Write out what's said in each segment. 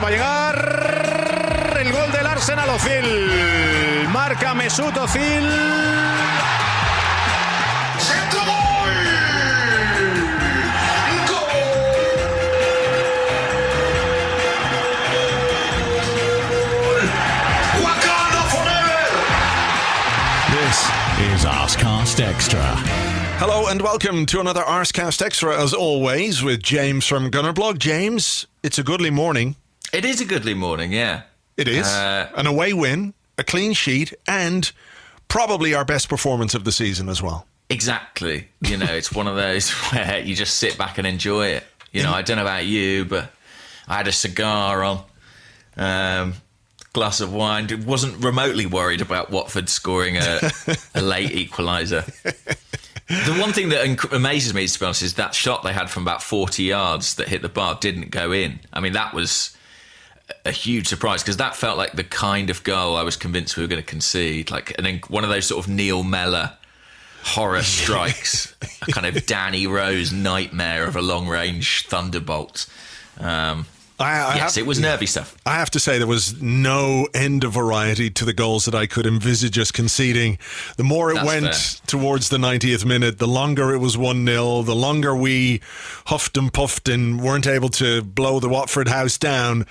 va a llegar el gol del Arsenal. Özil marca Mesut Özil. ¡Centro gol! ¡Gol! ¡Wakanda forever! This is Arsecast Extra. Hello and welcome to another Arsecast Extra, as always, with James from Gunnerblog. James, it's a goodly morning. It is a goodly morning, yeah. It is. An away win, a clean sheet, and probably our best performance of the season as well. Exactly. You know, it's one of those where you just sit back and enjoy it. You know, I don't know about you, but I had a cigar on, glass of wine. Wasn't remotely worried about Watford scoring a late equaliser. The one thing that amazes me, to be honest, is that shot they had from about 40 yards that hit the bar didn't go in. I mean, that was a huge surprise because that felt like the kind of goal I was convinced we were going to concede. Like, and then one of those sort of Neil Mellor horror strikes, a kind of Danny Rose nightmare of a long-range thunderbolt. It was nervy stuff. I have to say there was no end of variety to the goals that I could envisage us conceding. The more it went towards the 90th minute, the longer it was 1-0, the longer we huffed and puffed and weren't able to blow the Watford house down.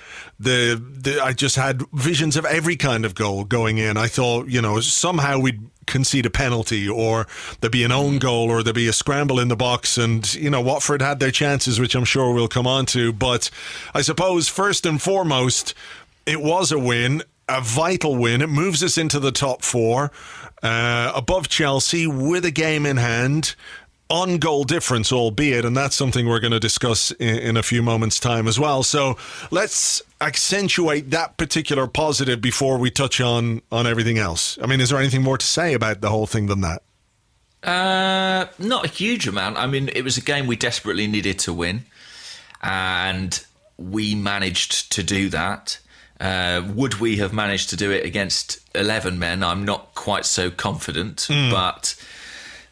I just had visions of every kind of goal going in. I thought, somehow we'd concede a penalty, or there'd be an own goal, or there'd be a scramble in the box, and Watford had their chances, which I'm sure we'll come on to. But I suppose first and foremost, it was a win, a vital win. It moves us into the top four, above Chelsea, with a game in hand, on goal difference albeit, and that's something we're going to discuss in a few moments' time as well. So let's accentuate that particular positive before we touch on everything else. I mean, is there anything more to say about the whole thing than that? Not a huge amount. I mean, it was a game we desperately needed to win, and we managed to do that. Would we have managed to do it against 11 men? I'm not quite so confident, but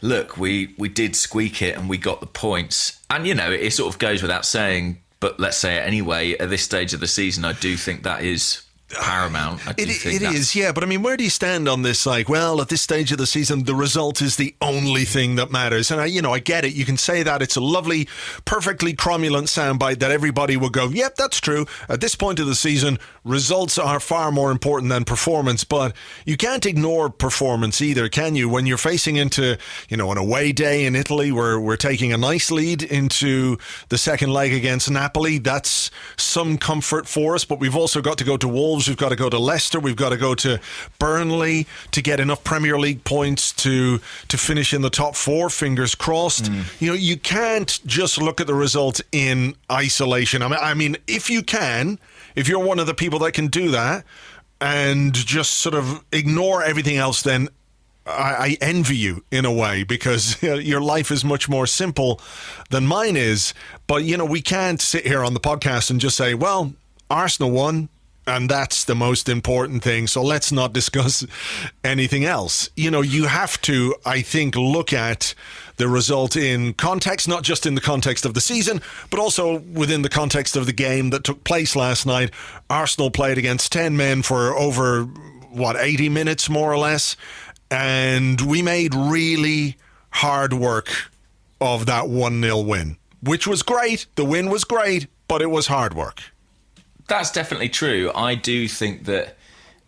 look, we did squeak it and we got the points. And, it sort of goes without saying, but let's say it anyway, at this stage of the season, I do think that is paramount. It is, yeah. But I mean, where do you stand on this? Like, well, at this stage of the season, the result is the only thing that matters. And I get it. You can say that. It's a lovely, perfectly cromulent soundbite that everybody will go, yep, that's true. At this point of the season, results are far more important than performance. But you can't ignore performance either, can you? When you're facing into, an away day in Italy where we're taking a nice lead into the second leg against Napoli, that's some comfort for us. But we've also got to go to Wolves. We've got to go to Leicester. We've got to go to Burnley to get enough Premier League points to finish in the top four. Fingers crossed. You can't just look at the result in isolation. I mean, if you're one of the people that can do that and just sort of ignore everything else, then I envy you in a way, because your life is much more simple than mine is. But, we can't sit here on the podcast and just say, well, Arsenal won, and that's the most important thing, so let's not discuss anything else. You have to, I think, look at the result in context, not just in the context of the season, but also within the context of the game that took place last night. Arsenal played against 10 men for over, 80 minutes, more or less, and we made really hard work of that 1-0 win, which was great. The win was great, but it was hard work. That's definitely true. I do think that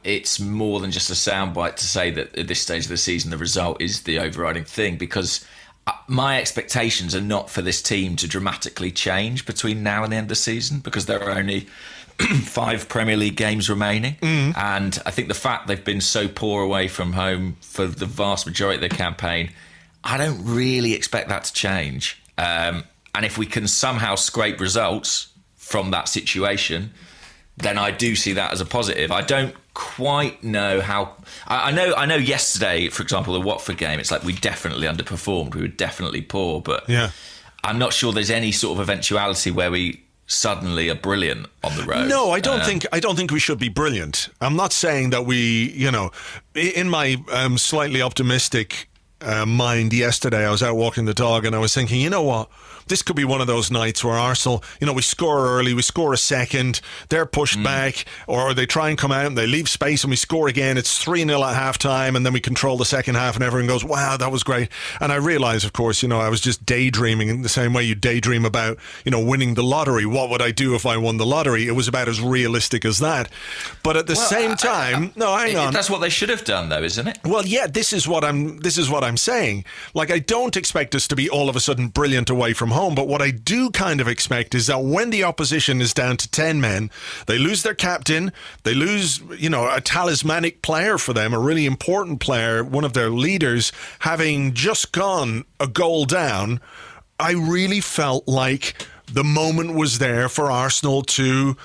it's more than just a soundbite to say that at this stage of the season, the result is the overriding thing, because my expectations are not for this team to dramatically change between now and the end of the season, because there are only 5 Premier League games remaining. And I think the fact they've been so poor away from home for the vast majority of their campaign, I don't really expect that to change. And if we can somehow scrape results from that situation, then I do see that as a positive. I don't quite know how. I know yesterday, for example, the Watford game, it's like we definitely underperformed. We were definitely poor, but yeah, I'm not sure there's any sort of eventuality where we suddenly are brilliant on the road. No, I don't think we should be brilliant. I'm not saying that we, in my slightly optimistic mind yesterday. I was out walking the dog and I was thinking, you know what? This could be one of those nights where Arsenal, we score early, we score a second, they're pushed back, or they try and come out and they leave space and we score again. It's 3-0 at half time, and then we control the second half and everyone goes, wow, that was great. And I realised, of course, I was just daydreaming in the same way you daydream about, winning the lottery. What would I do if I won the lottery? It was about as realistic as that. But at the same time, hang on. That's what they should have done, though, isn't it? Well, yeah, this is what I'm saying. Like, I don't expect us to be all of a sudden brilliant away from home, but what I do kind of expect is that when the opposition is down to 10 men, they lose their captain, they lose, a talismanic player for them, a really important player, one of their leaders, having just gone a goal down. I really felt like the moment was there for Arsenal to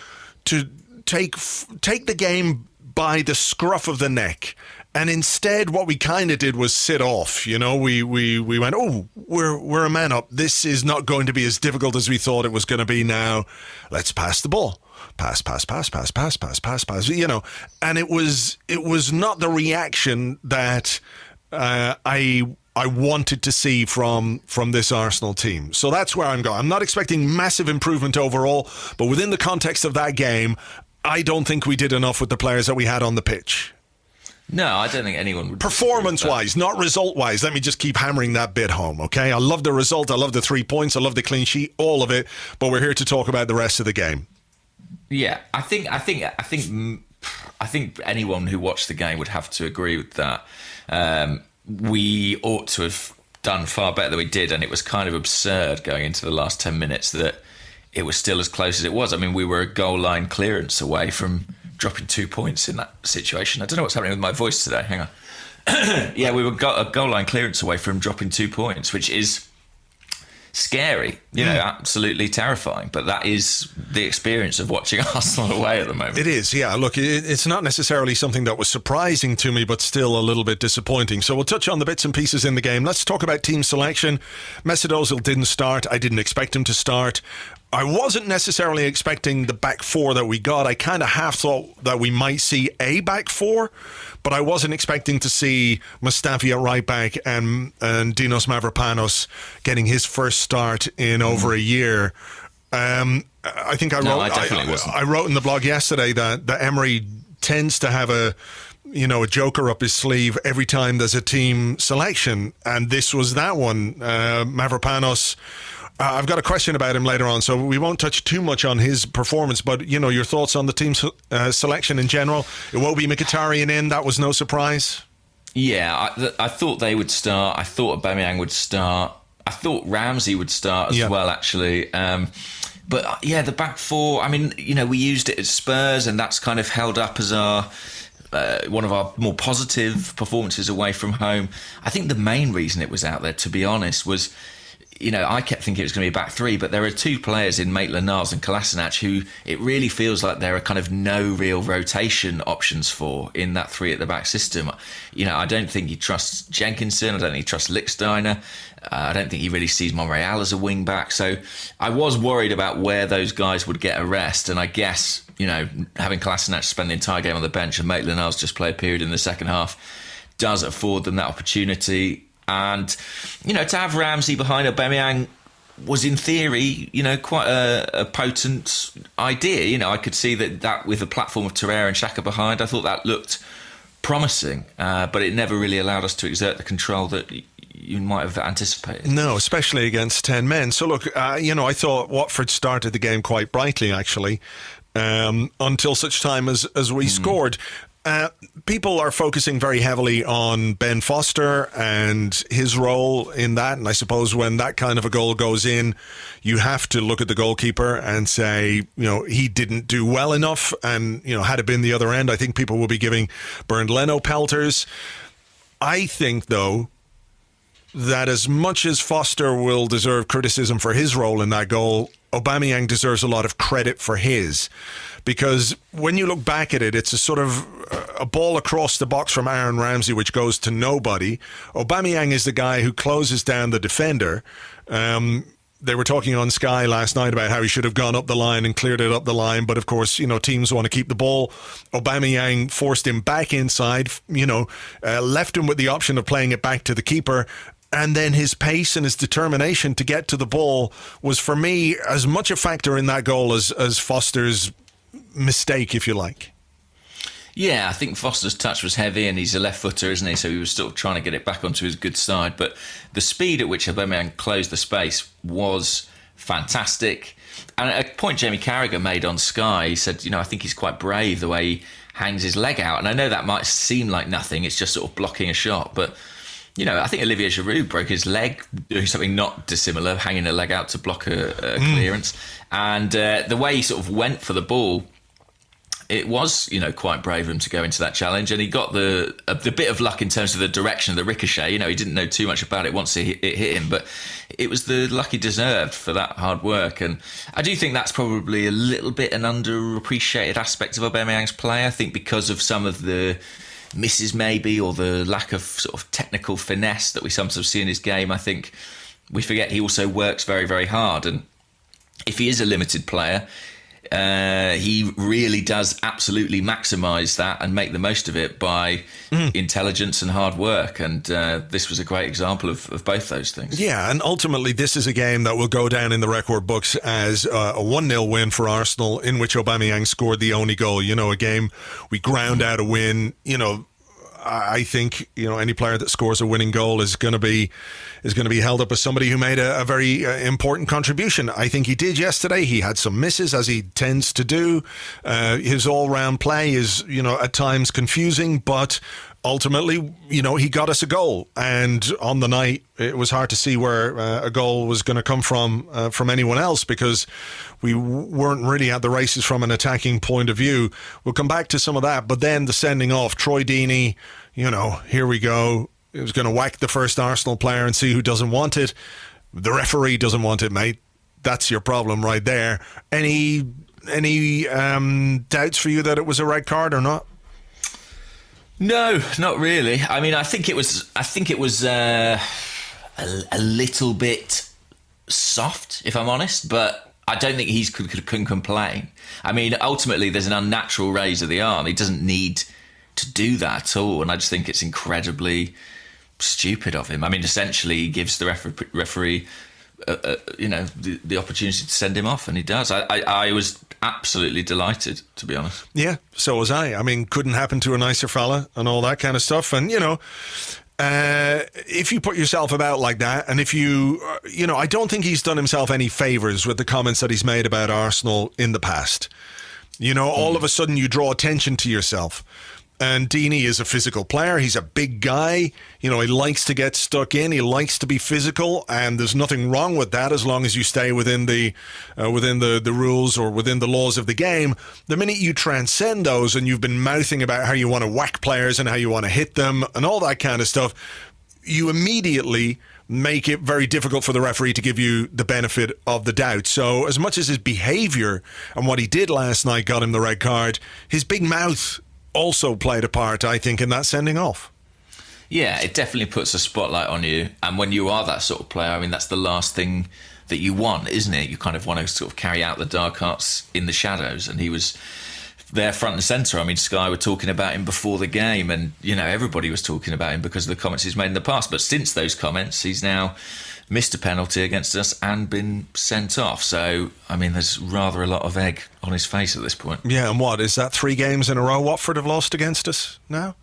take the game by the scruff of the neck. And instead, what we kind of did was sit off. We went, we're a man up. This is not going to be as difficult as we thought it was going to be now. Let's pass the ball. Pass. And it was not the reaction that I wanted to see from this Arsenal team. So that's where I'm going. I'm not expecting massive improvement overall, but within the context of that game, I don't think we did enough with the players that we had on the pitch. No, I don't think anyone would. Performance-wise, not result-wise. Let me just keep hammering that bit home, okay? I love the result. I love the 3 points. I love the clean sheet, all of it. But we're here to talk about the rest of the game. Yeah, I think anyone who watched the game would have to agree with that. We ought to have done far better than we did, and it was kind of absurd going into the last 10 minutes that it was still as close as it was. I mean, we were a goal line clearance away from dropping 2 points in that situation. I don't know what's happening with my voice today. Hang on. Yeah, we were a goal line clearance away from dropping 2 points, which is scary, absolutely terrifying. But that is the experience of watching Arsenal away at the moment. It is, yeah. Look, it's not necessarily something that was surprising to me, but still a little bit disappointing. So we'll touch on the bits and pieces in the game. Let's talk about team selection. Mesut Ozil didn't start. I didn't expect him to start. I wasn't necessarily expecting the back four that we got. I kind of half thought that we might see a back four, but I wasn't expecting to see Mustafi at right back and Dinos Mavropanos getting his first start in over a year. I think I wrote in the blog yesterday that Emery tends to have a joker up his sleeve every time there's a team selection, and this was that one. Mavropanos. I've got a question about him later on, so we won't touch too much on his performance, but, your thoughts on the team's selection in general. Iwobi Mkhitaryan in, that was no surprise? Yeah, I thought they would start. I thought Aubameyang would start. I thought Ramsey would start as well, actually. But, the back four, I mean, we used it at Spurs, and that's kind of held up as one of our more positive performances away from home. I think the main reason it was out there, to be honest, was... I kept thinking it was going to be a back three, but there are two players in Maitland-Niles and Kolasinac who it really feels like there are kind of no real rotation options for in that three at the back system. I don't think he trusts Jenkinson. I don't think he trusts Lichtsteiner. I don't think he really sees Monreal as a wing back. So I was worried about where those guys would get a rest. And I guess, having Kolasinac spend the entire game on the bench and Maitland-Niles just play a period in the second half does afford them that opportunity. And, to have Ramsey behind Aubameyang was, in theory, quite a potent idea. I could see that with a platform of Torreira and Xhaka behind, I thought that looked promising. But it never really allowed us to exert the control that you might have anticipated. No, especially against 10 men. So, look, I thought Watford started the game quite brightly, actually, until such time as we scored. People are focusing very heavily on Ben Foster and his role in that, and I suppose when that kind of a goal goes in, you have to look at the goalkeeper and say, he didn't do well enough, and had it been the other end, I think people will be giving Bernd Leno pelters. I think, though, that as much as Foster will deserve criticism for his role in that goal, Aubameyang deserves a lot of credit for his. Because when you look back at it, it's a sort of a ball across the box from Aaron Ramsey, which goes to nobody. Aubameyang is the guy who closes down the defender. they were talking on Sky last night about how he should have gone up the line and cleared it up the line. But of course, teams want to keep the ball. Aubameyang forced him back inside, left him with the option of playing it back to the keeper. And then his pace and his determination to get to the ball was, for me, as much a factor in that goal as Foster's mistake, if you like. Yeah, I think Foster's touch was heavy, and he's a left footer, isn't he? So he was still trying to get it back onto his good side. But the speed at which Aubameyang closed the space was fantastic. And at a point Jamie Carragher made on Sky, he said, I think he's quite brave the way he hangs his leg out. And I know that might seem like nothing, it's just sort of blocking a shot, but I think Olivier Giroud broke his leg doing something not dissimilar, hanging a leg out to block a clearance. And the way he sort of went for the ball, it was, quite brave of him to go into that challenge. And he got the bit of luck in terms of the direction of the ricochet. He didn't know too much about it once it hit him, but it was the luck he deserved for that hard work. And I do think that's probably a little bit an underappreciated aspect of Aubameyang's play. I think because of some of the misses maybe, or the lack of sort of technical finesse that we sometimes see in his game, I think we forget he also works very, very hard. And if he is a limited player, he really does absolutely maximise that and make the most of it by intelligence and hard work. And this was a great example of both those things. Yeah, and ultimately this is a game that will go down in the record books as a 1-0 win for Arsenal, in which Aubameyang scored the only goal. A game we ground out a win. I think any player that scores a winning goal is going to be held up as somebody who made a very important contribution. I think he did yesterday. He had some misses, as he tends to do. His all-round play is at times confusing, but ultimately he got us a goal. And on the night, it was hard to see where a goal was going to come from anyone else, because we weren't really at the races from an attacking point of view. We'll come back to some of that, but then the sending off, Troy Deeney, here we go. It was going to whack the first Arsenal player and see who doesn't want it. The referee doesn't want it, mate. That's your problem right there. Any doubts for you that it was a red card or not? No, not really. I mean, I think it was a little bit soft, if I'm honest, but I don't think he can complain. I mean, ultimately, there's an unnatural raise of the arm. He doesn't need to do that at all, and I just think it's incredibly stupid of him. I mean, essentially, he gives the referee, the opportunity to send him off, and he does. I was absolutely delighted, to be honest. Yeah, so was I. I mean, couldn't happen to a nicer fella and all that kind of stuff. And, if you put yourself about like that, and if I don't think he's done himself any favours with the comments that he's made about Arsenal in the past. All of a sudden you draw attention to yourself. And Deeney is a physical player. He's a big guy. He likes to get stuck in. He likes to be physical, and there's nothing wrong with that as long as you stay within the rules or within the laws of the game. The minute you transcend those and you've been mouthing about how you want to whack players and how you want to hit them and all that kind of stuff, you immediately make it very difficult for the referee to give you the benefit of the doubt. So as much as his behaviour and what he did last night got him the red card, his big mouth also played a part, I think, in that sending off. Yeah, it definitely puts a spotlight on you. And when you are that sort of player, I mean, that's the last thing that you want, isn't it? You kind of want to sort of carry out the dark arts in the shadows. And he was there front and centre. I mean, Sky were talking about him before the game, and, everybody was talking about him because of the comments he's made in the past. But since those comments, he's now missed a penalty against us and been sent off. So, I mean, there's rather a lot of egg on his face at this point. Yeah, and what, is that 3 games in a row Watford have lost against us now?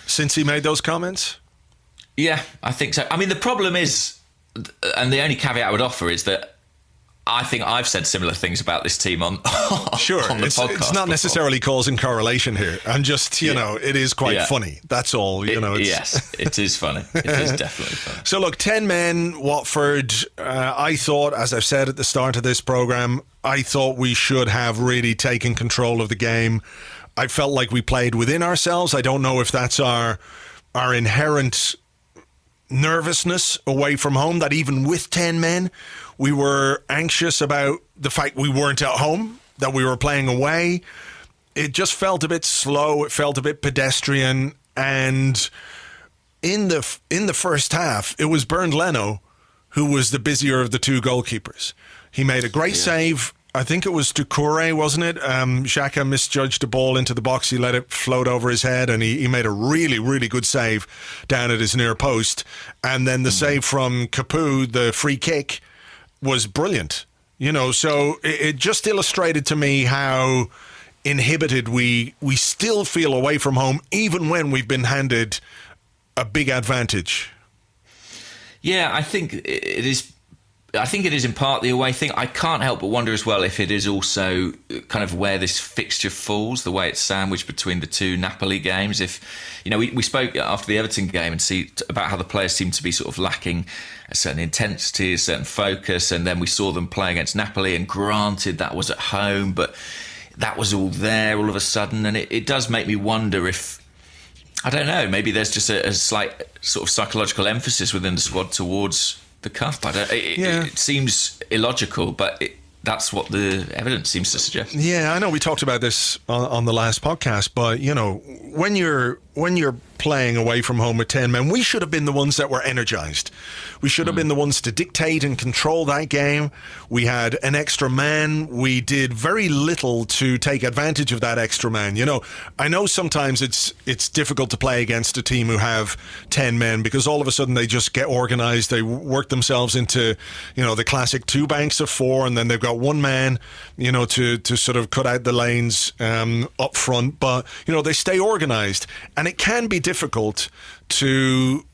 Since he made those comments? Yeah, I think so. I mean, the problem is, and the only caveat I would offer is that I think I've said similar things about this team on sure, on the podcast. It's not necessarily causing correlation here. I'm just, it is quite funny. That's all. Yes, it is funny. It is definitely funny. So look, 10 men, Watford. I thought, as I've said at the start of this programme, I thought we should have really taken control of the game. I felt like we played within ourselves. I don't know if that's our inherent nervousness away from home, that even with 10 men, we were anxious about the fact we weren't at home, that we were playing away. It just felt a bit slow. It felt a bit pedestrian. And in the first half, it was Bernd Leno who was the busier of the two goalkeepers. He made a great save. I think it was to Toure, wasn't it? Xhaka misjudged the ball into the box. He let it float over his head, and he made a really, really good save down at his near post. And then the save from Capoue, the free kick, was brilliant. So it just illustrated to me how inhibited we still feel away from home, even when we've been handed a big advantage. Yeah, I think it is. I think it is in part the away thing. I can't help but wonder as well if it is also kind of where this fixture falls, the way it's sandwiched between the two Napoli games. If we spoke after the Everton game and see about how the players seem to be sort of lacking a certain intensity, a certain focus, and then we saw them play against Napoli, and granted that was at home, but that was all there all of a sudden, and it does make me wonder if, I don't know, maybe there's just a slight sort of psychological emphasis within the squad towards the cup. It seems illogical, but that's what the evidence seems to suggest. Yeah, I know we talked about this on the last podcast, but when you're playing away from home with 10 men, we should have been the ones that were energized. We should have been the ones to dictate and control that game. We had an extra man. We did very little to take advantage of that extra man. I know sometimes it's difficult to play against a team who have 10 men, because all of a sudden they just get organized. They work themselves into, the classic two banks of four, and then they've got one man, to sort of cut out the lanes up front. But, they stay organized, and it can be difficult to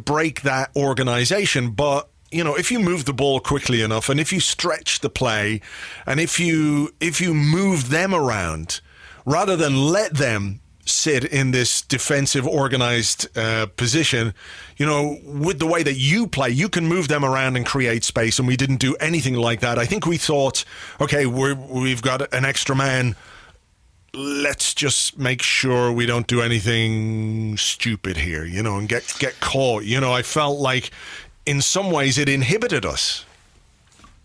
break that organization. But if you move the ball quickly enough, and if you stretch the play, and if you move them around rather than let them sit in this defensive organized position, with the way that you play, you can move them around and create space. And we didn't do anything like that. I think we thought, okay, we've got an extra man, let's just make sure we don't do anything stupid here, and get caught. I felt like in some ways it inhibited us.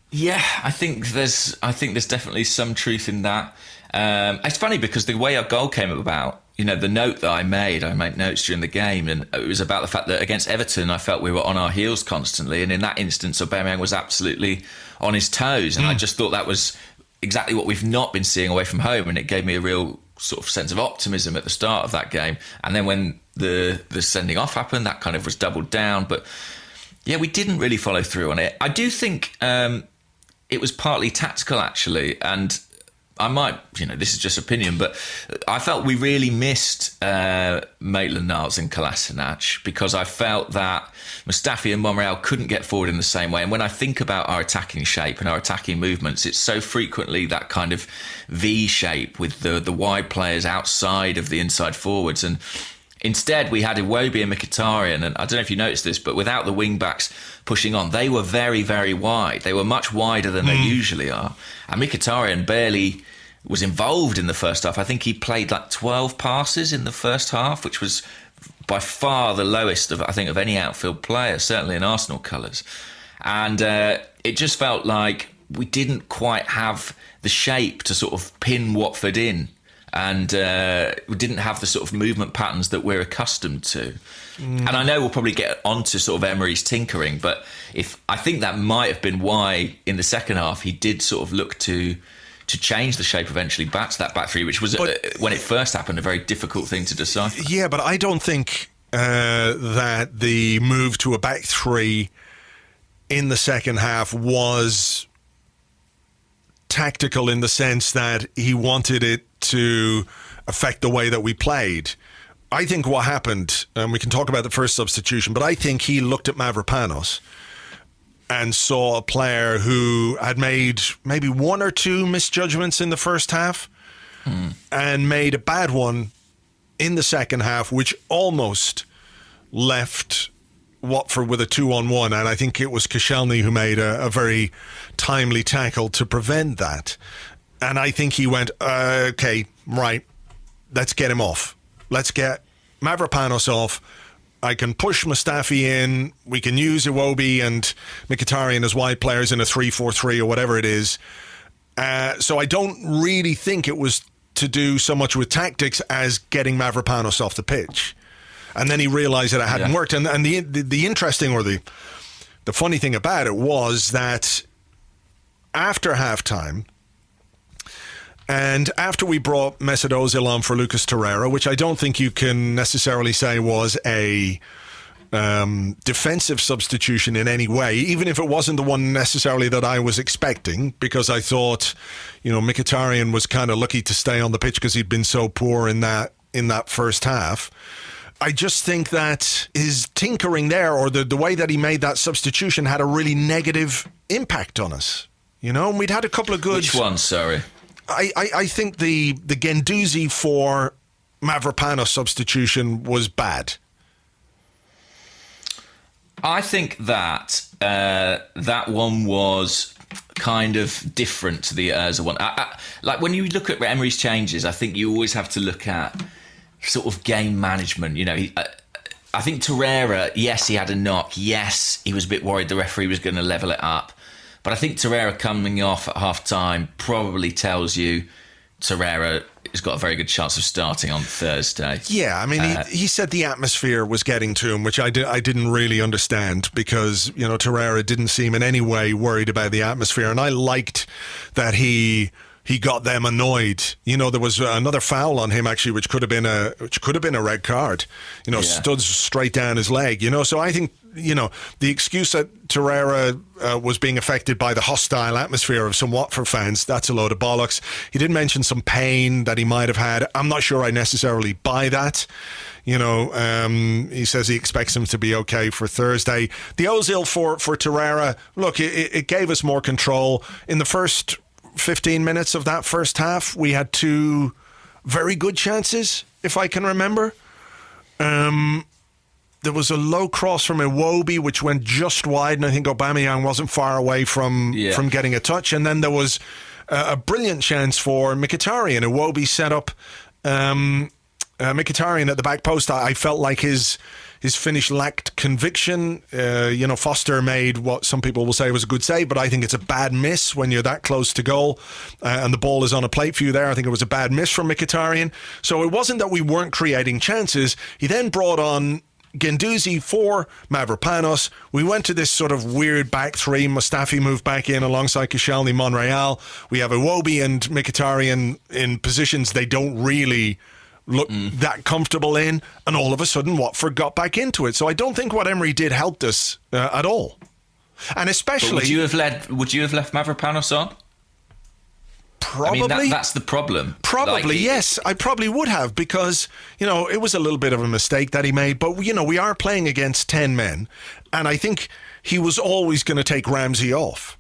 Yeah, I think there's definitely some truth in that. It's funny because the way our goal came about, the note that I made notes during the game, and it was about the fact that against Everton, I felt we were on our heels constantly. And in that instance, Aubameyang was absolutely on his toes. And I just thought that was exactly what we've not been seeing away from home, and it gave me a real sort of sense of optimism at the start of that game. And then when the sending off happened, that kind of was doubled down. But yeah, we didn't really follow through on it. I do think it was partly tactical, actually, and I might, this is just opinion, but I felt we really missed Maitland-Niles and Kolasinac, because I felt that Mustafi and Monreal couldn't get forward in the same way. And when I think about our attacking shape and our attacking movements, it's so frequently that kind of V shape with the wide players outside of the inside forwards. And instead, we had Iwobi and Mkhitaryan, and I don't know if you noticed this, but without the wing-backs pushing on, they were very, very wide. They were much wider than they usually are. And Mkhitaryan barely was involved in the first half. I think he played like 12 passes in the first half, which was by far the lowest of any outfield player, certainly in Arsenal colours. And it just felt like we didn't quite have the shape to sort of pin Watford in. And we didn't have the sort of movement patterns that we're accustomed to. And I know we'll probably get onto sort of Emery's tinkering, but I think that might have been why in the second half he did sort of look to change the shape eventually back to that back three, which was, when it first happened, a very difficult thing to decipher. Yeah, but I don't think that the move to a back three in the second half was tactical in the sense that he wanted it to affect the way that we played. I think what happened, and we can talk about the first substitution, but I think he looked at Mavropanos and saw a player who had made maybe one or two misjudgments in the first half and made a bad one in the second half, which almost left Watford with a 2-on-1, and I think it was Koscielny who made a very timely tackle to prevent that. And I think he went, okay, right, let's get him off. Let's get Mavropanos off. I can push Mustafi in. We can use Iwobi and Mkhitaryan as wide players in a 3-4-3 or whatever it is. So I don't really think it was to do so much with tactics as getting Mavropanos off the pitch. And then he realised that it hadn't worked. And the interesting, or the the funny thing about it was that after halftime, and after we brought Mesut Ozil on for Lucas Torreira, which I don't think you can necessarily say was a defensive substitution in any way, even if it wasn't the one necessarily that I was expecting, because I thought, Mkhitaryan was kind of lucky to stay on the pitch because he'd been so poor in that first half. I just think that his tinkering there, or the way that he made that substitution, had a really negative impact on us. And we'd had a couple of good... Which one, sorry? I think the Guendouzi for Mavropanos substitution was bad. I think that that one was kind of different to the Ozil one. Like when you look at Emery's changes, I think you always have to look at sort of game management. I think Torreira, yes, he had a knock. Yes, he was a bit worried the referee was going to level it up. But I think Torreira coming off at half-time probably tells you Torreira has got a very good chance of starting on Thursday. Yeah, I mean, he said the atmosphere was getting to him, which I didn't really understand, because, Torreira didn't seem in any way worried about the atmosphere. And I liked that he got them annoyed. There was another foul on him, actually, which could have been a red card. Studs straight down his leg. So I think, the excuse that Torreira was being affected by the hostile atmosphere of some Watford fans, that's a load of bollocks. He did mention some pain that he might have had. I'm not sure I necessarily buy that. He says he expects him to be okay for Thursday. The Ozil for Torreira, look, it gave us more control. In the first 15 minutes of that first half, we had two very good chances, if I can remember. There was a low cross from Iwobi, which went just wide, and I think Aubameyang wasn't far away from getting a touch. And then there was a brilliant chance for Mkhitaryan. Iwobi set up Mkhitaryan at the back post. I felt like his finish lacked conviction. Foster made what some people will say was a good save, but I think it's a bad miss when you're that close to goal and the ball is on a plate for you there. I think it was a bad miss from Mkhitaryan. So it wasn't that we weren't creating chances. He then brought on Guendouzi for Mavropanos. We went to this sort of weird back three. Mustafi moved back in alongside Koscielny, Monreal. We have Iwobi and Mkhitaryan in positions they don't really look that comfortable in, and all of a sudden Watford got back into it. So I don't think what Emery did helped us at all. And especially... But would you have left Mavropanos on? Probably. That's the problem. Probably, yes. I probably would have, because, it was a little bit of a mistake that he made. But, we are playing against 10 men. And I think he was always going to take Ramsey off.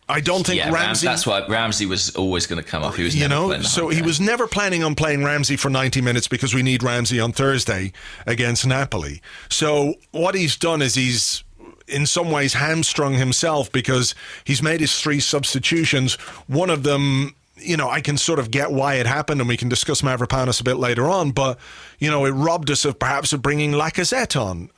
I don't think Ramsey... That's why Ramsey was always going to come off. He was never playing so he was never planning on playing Ramsey for 90 minutes because we need Ramsey on Thursday against Napoli. So what he's done is he's in some ways hamstrung himself, because he's made his three substitutions. One of them, I can sort of get why it happened, and we can discuss Mavropanos a bit later on, but, it robbed us of perhaps bringing Lacazette on,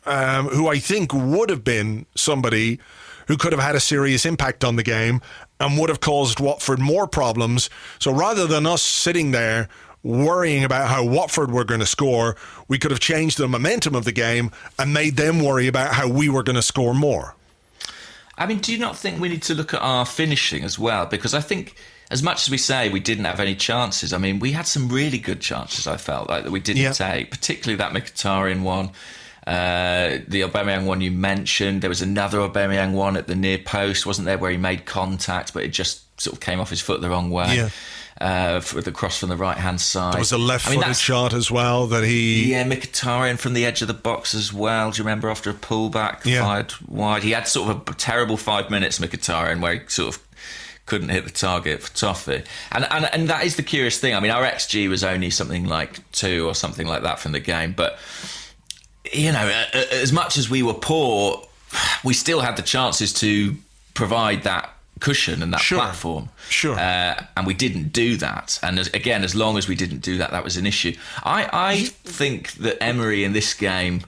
who I think would have been somebody who could have had a serious impact on the game and would have caused Watford more problems. So rather than us sitting there worrying about how Watford were going to score, we could have changed the momentum of the game and made them worry about how we were going to score more. I mean, do you not think we need to look at our finishing as well? Because I think, as much as we say we didn't have any chances, I mean, we had some really good chances, I felt like, that we didn't take, particularly that Mkhitaryan one. The Aubameyang one you mentioned. There was another Aubameyang one at the near post, wasn't there, where he made contact, but it just sort of came off his foot the wrong way. For the cross from the right-hand side. There was a left-footed shot as well that he... Yeah, Mkhitaryan from the edge of the box as well. Do you remember, after a pullback, fired wide? He had sort of a terrible 5 minutes, Mkhitaryan, where he sort of couldn't hit the target for Toffee. And that is the curious thing. I mean, our XG was only something like 2 or something like that from the game. But, as much as we were poor, we still had the chances to provide that cushion and that platform. And we didn't do that. And as long as we didn't do that, that was an issue. I think that Emery in this game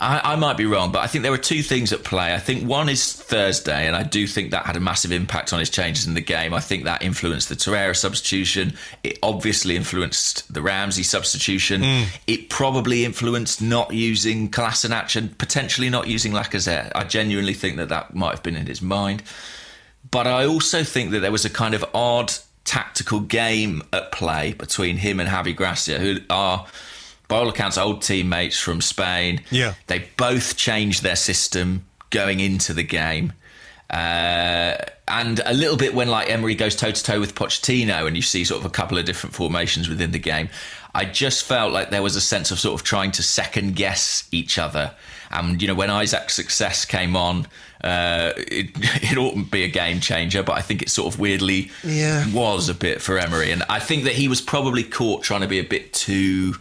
I might be wrong, but I think there were two things at play. I think one is Thursday, and I do think that had a massive impact on his changes in the game. I think that influenced the Torreira substitution. It obviously influenced the Ramsey substitution. It probably influenced not using Kolasinac and potentially not using Lacazette. I genuinely think that might have been in his mind. But I also think that there was a kind of odd tactical game at play between him and Javi Gracia, who are, by all accounts, old teammates from Spain. Yeah. They both changed their system going into the game. And a little bit when like Emery goes toe-to-toe with Pochettino and you see sort of a couple of different formations within the game, I just felt like there was a sense of sort of trying to second-guess each other. And, when Isaac's success came on, it oughtn't be a game changer, but I think it sort of weirdly was a bit for Emery. And I think that he was probably caught trying to be a bit too...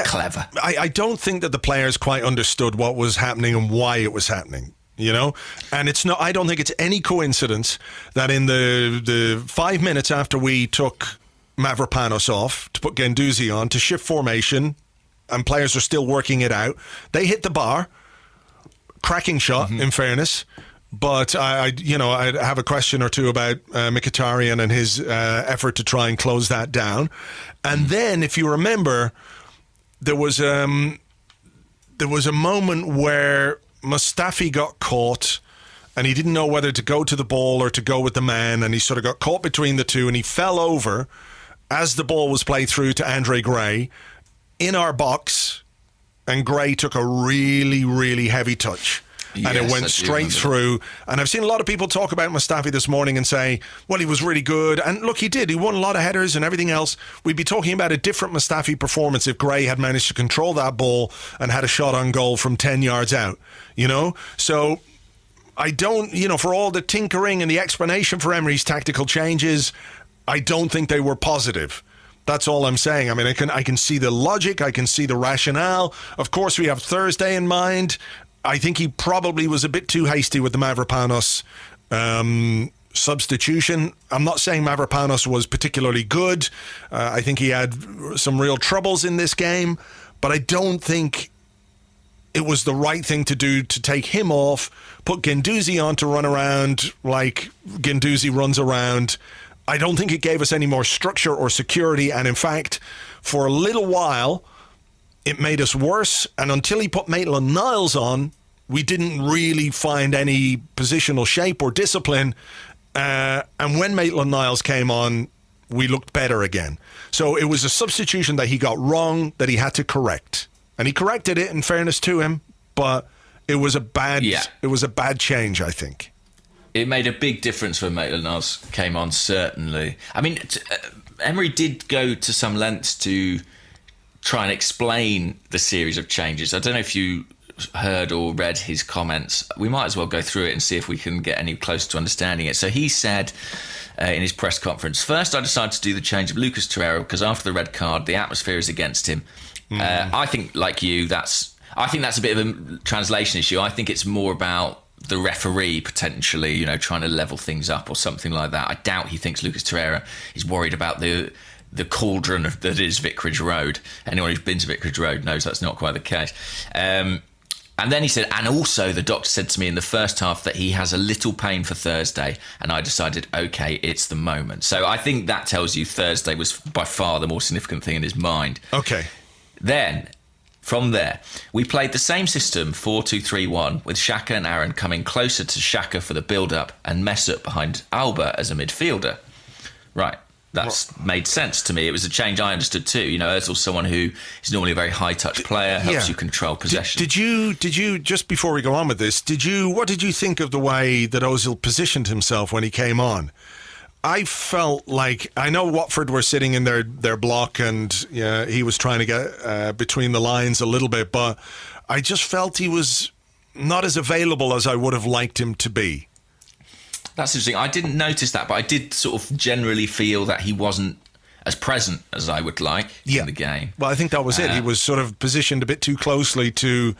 clever. I don't think that the players quite understood what was happening and why it was happening, and it's not. I don't think it's any coincidence that in the 5 minutes after we took Mavropanos off to put Guendouzi on to shift formation, and players are still working it out, they hit the bar. Cracking shot, in fairness. But I have a question or two about Mkhitaryan and his effort to try and close that down. And then, if you remember, there was a moment where Mustafi got caught and he didn't know whether to go to the ball or to go with the man, and he sort of got caught between the two and he fell over as the ball was played through to Andre Gray in our box, and Gray took a really, really heavy touch. And it went straight through. And I've seen a lot of people talk about Mustafi this morning and say, well, he was really good. And look, he did. He won a lot of headers and everything else. We'd be talking about a different Mustafi performance if Gray had managed to control that ball and had a shot on goal from 10 yards out, So I don't, for all the tinkering and the explanation for Emery's tactical changes, I don't think they were positive. That's all I'm saying. I mean, I can see the logic. I can see the rationale. Of course, we have Thursday in mind. I think he probably was a bit too hasty with the Mavropanos substitution. I'm not saying Mavropanos was particularly good. I think he had some real troubles in this game, but I don't think it was the right thing to do to take him off, put Guendouzi on to run around like Guendouzi runs around. I don't think it gave us any more structure or security, and in fact, for a little while, it made us worse, and until he put Maitland-Niles on, we didn't really find any positional shape or discipline. And when Maitland-Niles came on, we looked better again. So it was a substitution that he got wrong, that he had to correct. And he corrected it, in fairness to him, but it was a bad change, I think. It made a big difference when Maitland-Niles came on, certainly. I mean, Emery did go to some lengths to try and explain the series of changes. I don't know if you heard or read his comments. We might as well go through it and see if we can get any closer to understanding it. So he said in his press conference, first I decided to do the change of Lucas Torreira because after the red card, the atmosphere is against him. I think, like you, I think that's a bit of a translation issue. I think it's more about the referee potentially, trying to level things up or something like that. I doubt he thinks Lucas Torreira is worried about the cauldron that is Vicarage Road. Anyone who's been to Vicarage Road knows that's not quite the case. And then he said, and also the doctor said to me in the first half that he has a little pain for Thursday, and I decided, okay, it's the moment. So I think that tells you Thursday was by far the more significant thing in his mind. Okay. Then, from there, we played the same system, 4-2-3-1, with Xhaka and Aaron coming closer to Xhaka for the build-up and Mesut behind Alba as a midfielder. Right. That's made sense to me. It was a change I understood too. Ozil's someone who is normally a very high-touch player, helps you control possession. Did you, just before we go on with this, what did you think of the way that Ozil positioned himself when he came on? I felt like, I know Watford were sitting in their block and he was trying to get between the lines a little bit, but I just felt he was not as available as I would have liked him to be. That's interesting. I didn't notice that, but I did sort of generally feel that he wasn't as present as I would like in the game. Well, I think that was it. He was sort of positioned a bit too closely to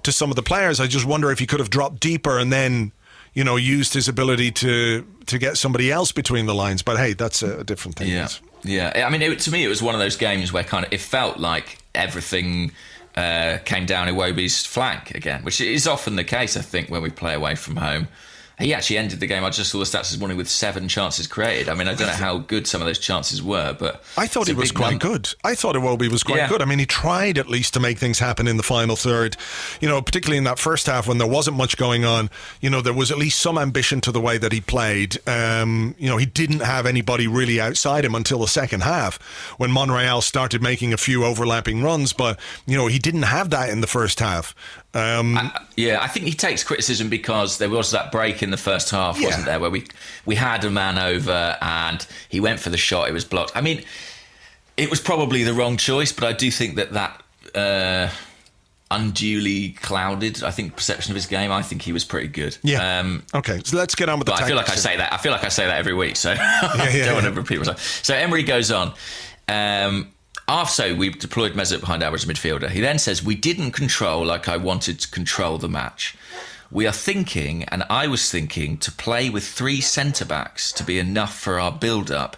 some of the players. I just wonder if he could have dropped deeper and then, used his ability to get somebody else between the lines. But hey, that's a different thing. Yeah. I mean, to me, it was one of those games where kind of it felt like everything came down Iwobi's flank again, which is often the case, I think, when we play away from home. He actually ended the game, I just saw the stats this morning, with 7 chances created. I mean, I don't know how good some of those chances were, but... I thought he was quite good. I thought Iwobi was quite good. I mean, he tried at least to make things happen in the final third. You know, particularly in that first half when there wasn't much going on, you know, there was at least some ambition to the way that he played. You know, he didn't have anybody really outside him until the second half when Monreal started making a few overlapping runs, but, you know, he didn't have that in the first half. I think he takes criticism because there was that break in the first half, wasn't there, where we had a man over and he went for the shot, it was blocked. I mean, it was probably the wrong choice, but I do think that unduly clouded, I think, perception of his game. I think he was pretty good. Yeah. Okay, so let's get on with the tactics. I feel like I say that every week, so I don't want to repeat myself. So Emery goes on. After we've deployed Mesut behind our midfielder, he then says, "We didn't control like I wanted to control the match. We are thinking, and I was thinking, to play with 3 centre-backs to be enough for our build-up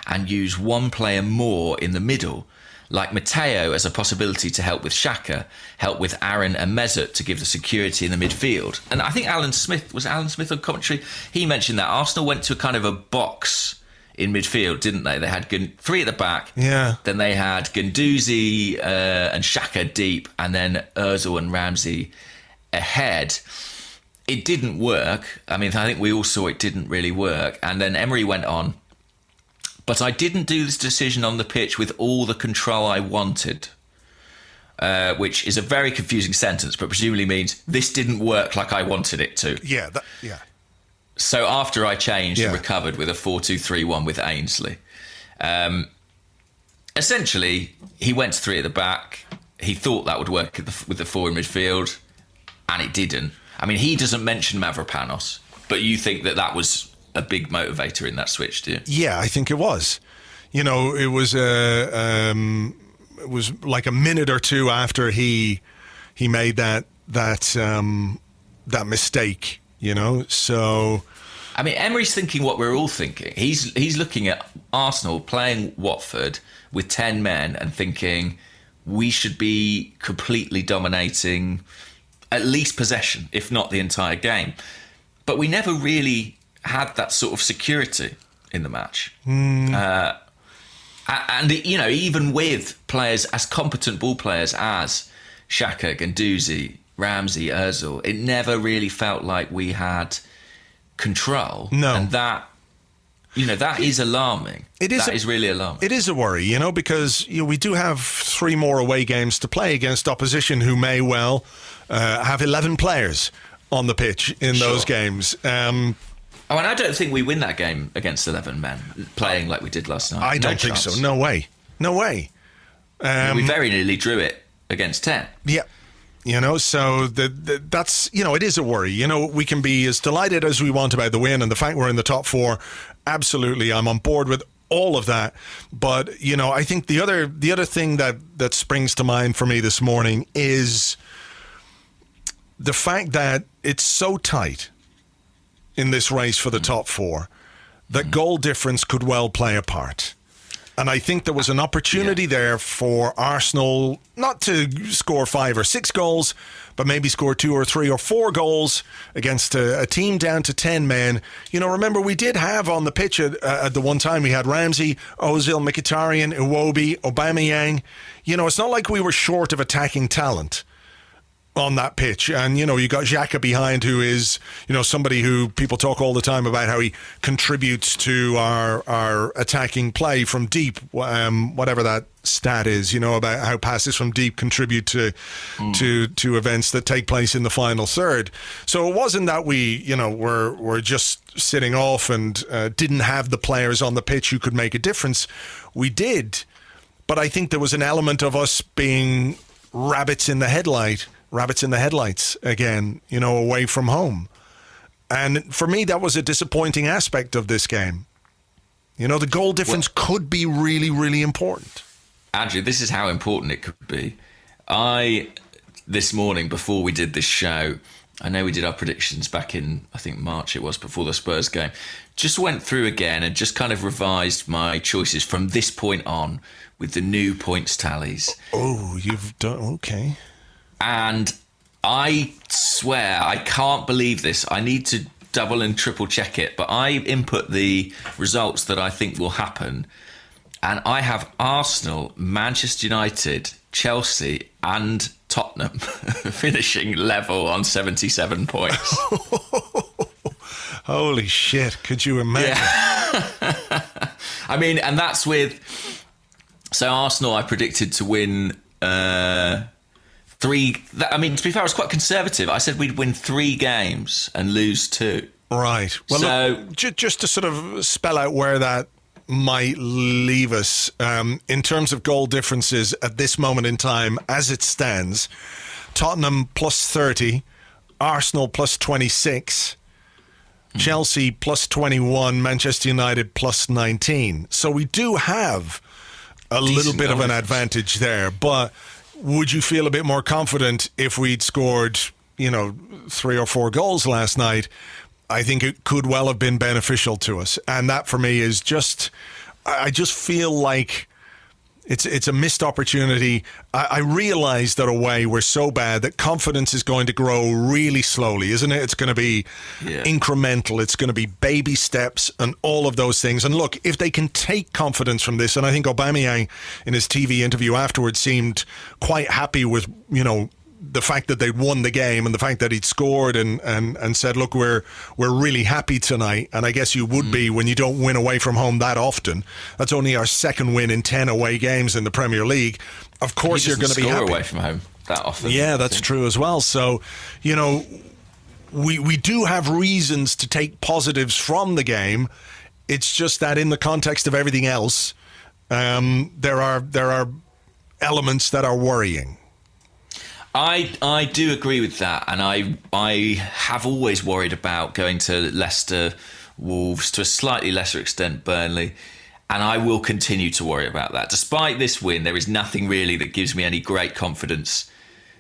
and use one player more in the middle, like Matteo as a possibility to help with Xhaka, help with Aaron and Mesut to give the security in the midfield." And I think Alan Smith on commentary? He mentioned that Arsenal went to a kind of a box in midfield, didn't they? They had 3 at the back. Yeah. Then they had Guendouzi and Xhaka deep, and then Ozil and Ramsey ahead. It didn't work. I mean, I think we all saw it didn't really work. And then Emery went on, "But I didn't do this decision on the pitch with all the control I wanted," which is a very confusing sentence, but presumably means this didn't work like I wanted it to. Yeah. So after I changed and recovered with a 4-2-3-1 with Ainsley, essentially he went to 3 at the back. He thought that would work with the 4 in midfield, and it didn't. I mean, he doesn't mention Mavropanos, but you think that was a big motivator in that switch, do you? Yeah, I think it was. You know, it was like a minute or two after he made that mistake. You know, so I mean, Emery's thinking what we're all thinking. He's looking at Arsenal playing Watford with 10 men and thinking we should be completely dominating at least possession, if not the entire game. But we never really had that sort of security in the match. And, you know, even with players as competent ball players as Xhaka, Guendouzi, Ramsey, Ozil, it never really felt like we had control. No. And that, you know, that is alarming. That is really alarming. It is a worry, you know, because we do have 3 more away games to play against opposition who may well have 11 players on the pitch in those games. And I don't think we win that game against 11 men playing like we did last night. I don't think so. No way. We very nearly drew it against 10. Yeah. You know, so that's, you know, it is a worry. You know, we can be as delighted as we want about the win and the fact we're in the top 4. Absolutely, I'm on board with all of that. But, you know, I think the other thing that springs to mind for me this morning is the fact that it's so tight in this race for the top 4 that goal difference could well play a part. And I think there was an opportunity there for Arsenal not to score 5 or 6 goals, but maybe score 2 or 3 or 4 goals against a team down to 10 men. You know, remember, we did have on the pitch at the one time, we had Ramsey, Ozil, Mkhitaryan, Iwobi, Aubameyang. You know, it's not like we were short of attacking talent on that pitch. And, you know, you got Xhaka behind, who is, you know, somebody who people talk all the time about how he contributes to our attacking play from deep, whatever that stat is, you know, about how passes from deep contribute to events that take place in the final third. So it wasn't that we, you know, were just sitting off and didn't have the players on the pitch who could make a difference. We did, but I think there was an element of us being rabbits in the headlights again, you know, away from home. And for me, that was a disappointing aspect of this game. You know, the goal difference could be really, really important. Andrew, this is how important it could be. This morning, before we did this show, I know we did our predictions back in, I think, March it was, before the Spurs game. Just went through again and just kind of revised my choices from this point on with the new points tallies. Oh, you've done... Okay. And I swear, I can't believe this. I need to double and triple check it, but I input the results that I think will happen. And I have Arsenal, Manchester United, Chelsea and Tottenham finishing level on 77 points. Holy shit, could you imagine? Yeah. I mean, and that's with... So Arsenal, I predicted to win 3... I mean, to be fair, I was quite conservative. I said we'd win 3 games and lose 2. Right. Well, so, look, just to sort of spell out where that might leave us, in terms of goal differences at this moment in time, as it stands, Tottenham plus 30, Arsenal plus 26, Chelsea plus 21, Manchester United plus 19. So we do have a little bit of an advantage there, but would you feel a bit more confident if we'd scored, 3 or 4 goals last night? I think it could well have been beneficial to us. And that for me is I just feel like it's a missed opportunity. I realize that away we're so bad that confidence is going to grow really slowly, isn't it? It's going to be incremental. It's going to be baby steps and all of those things. And look, if they can take confidence from this, and I think Aubameyang in his TV interview afterwards seemed quite happy with, the fact that they'd won the game and the fact that he'd scored and said, look, we're really happy tonight. And I guess you would be when you don't win away from home that often. That's only our 2nd win in 10 away games in the Premier League. Of course you're going to be happy. Away from home that often. Yeah, that's true as well. So, we do have reasons to take positives from the game. It's just that in the context of everything else, there are elements that are worrying. I do agree with that, and I have always worried about going to Leicester, Wolves, to a slightly lesser extent Burnley, and I will continue to worry about that. Despite this win, there is nothing really that gives me any great confidence.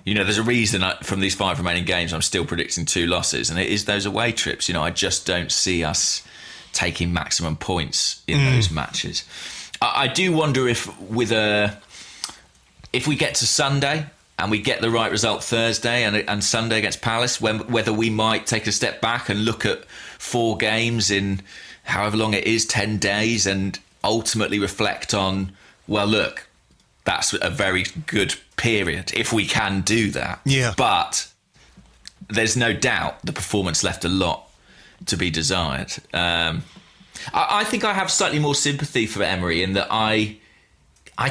There's a reason from these 5 remaining games I'm still predicting 2 losses, and it is those away trips. I just don't see us taking maximum points in those matches. I do wonder if we get to Sunday and we get the right result Thursday and Sunday against Palace, whether we might take a step back and look at 4 games in however long it is, 10 days, and ultimately reflect on, well, look, that's a very good period, if we can do that. Yeah. But there's no doubt the performance left a lot to be desired. I think I have slightly more sympathy for Emery in that I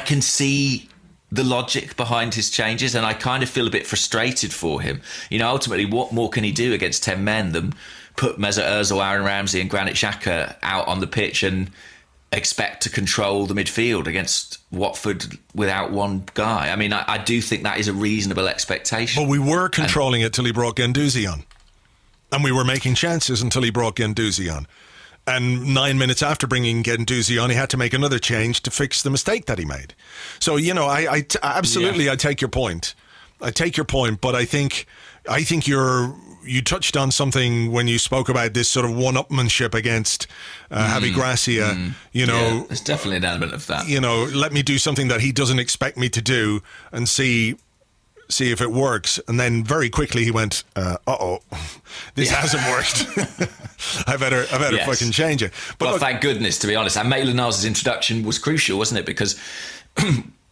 can see the logic behind his changes, and I kind of feel a bit frustrated for him. Ultimately, what more can he do against 10 men than put Mesut Ozil, Aaron Ramsey and Granit Xhaka out on the pitch and expect to control the midfield against Watford without one guy? I mean, I do think that is a reasonable expectation. But we were controlling it till he brought Guendouzi on. And we were making chances until he brought Guendouzi on. And 9 minutes after bringing Guendouzi on, he had to make another change to fix the mistake that he made. So, I absolutely, I take your point. But I think you touched on something when you spoke about this sort of one-upmanship against Javi Gracia. Yeah, there's definitely an element of that. Let me do something that he doesn't expect me to do and see if it works. And then very quickly he went, this hasn't worked. I better fucking change it. But thank goodness, to be honest. And Maitland-Niles' introduction was crucial, wasn't it? Because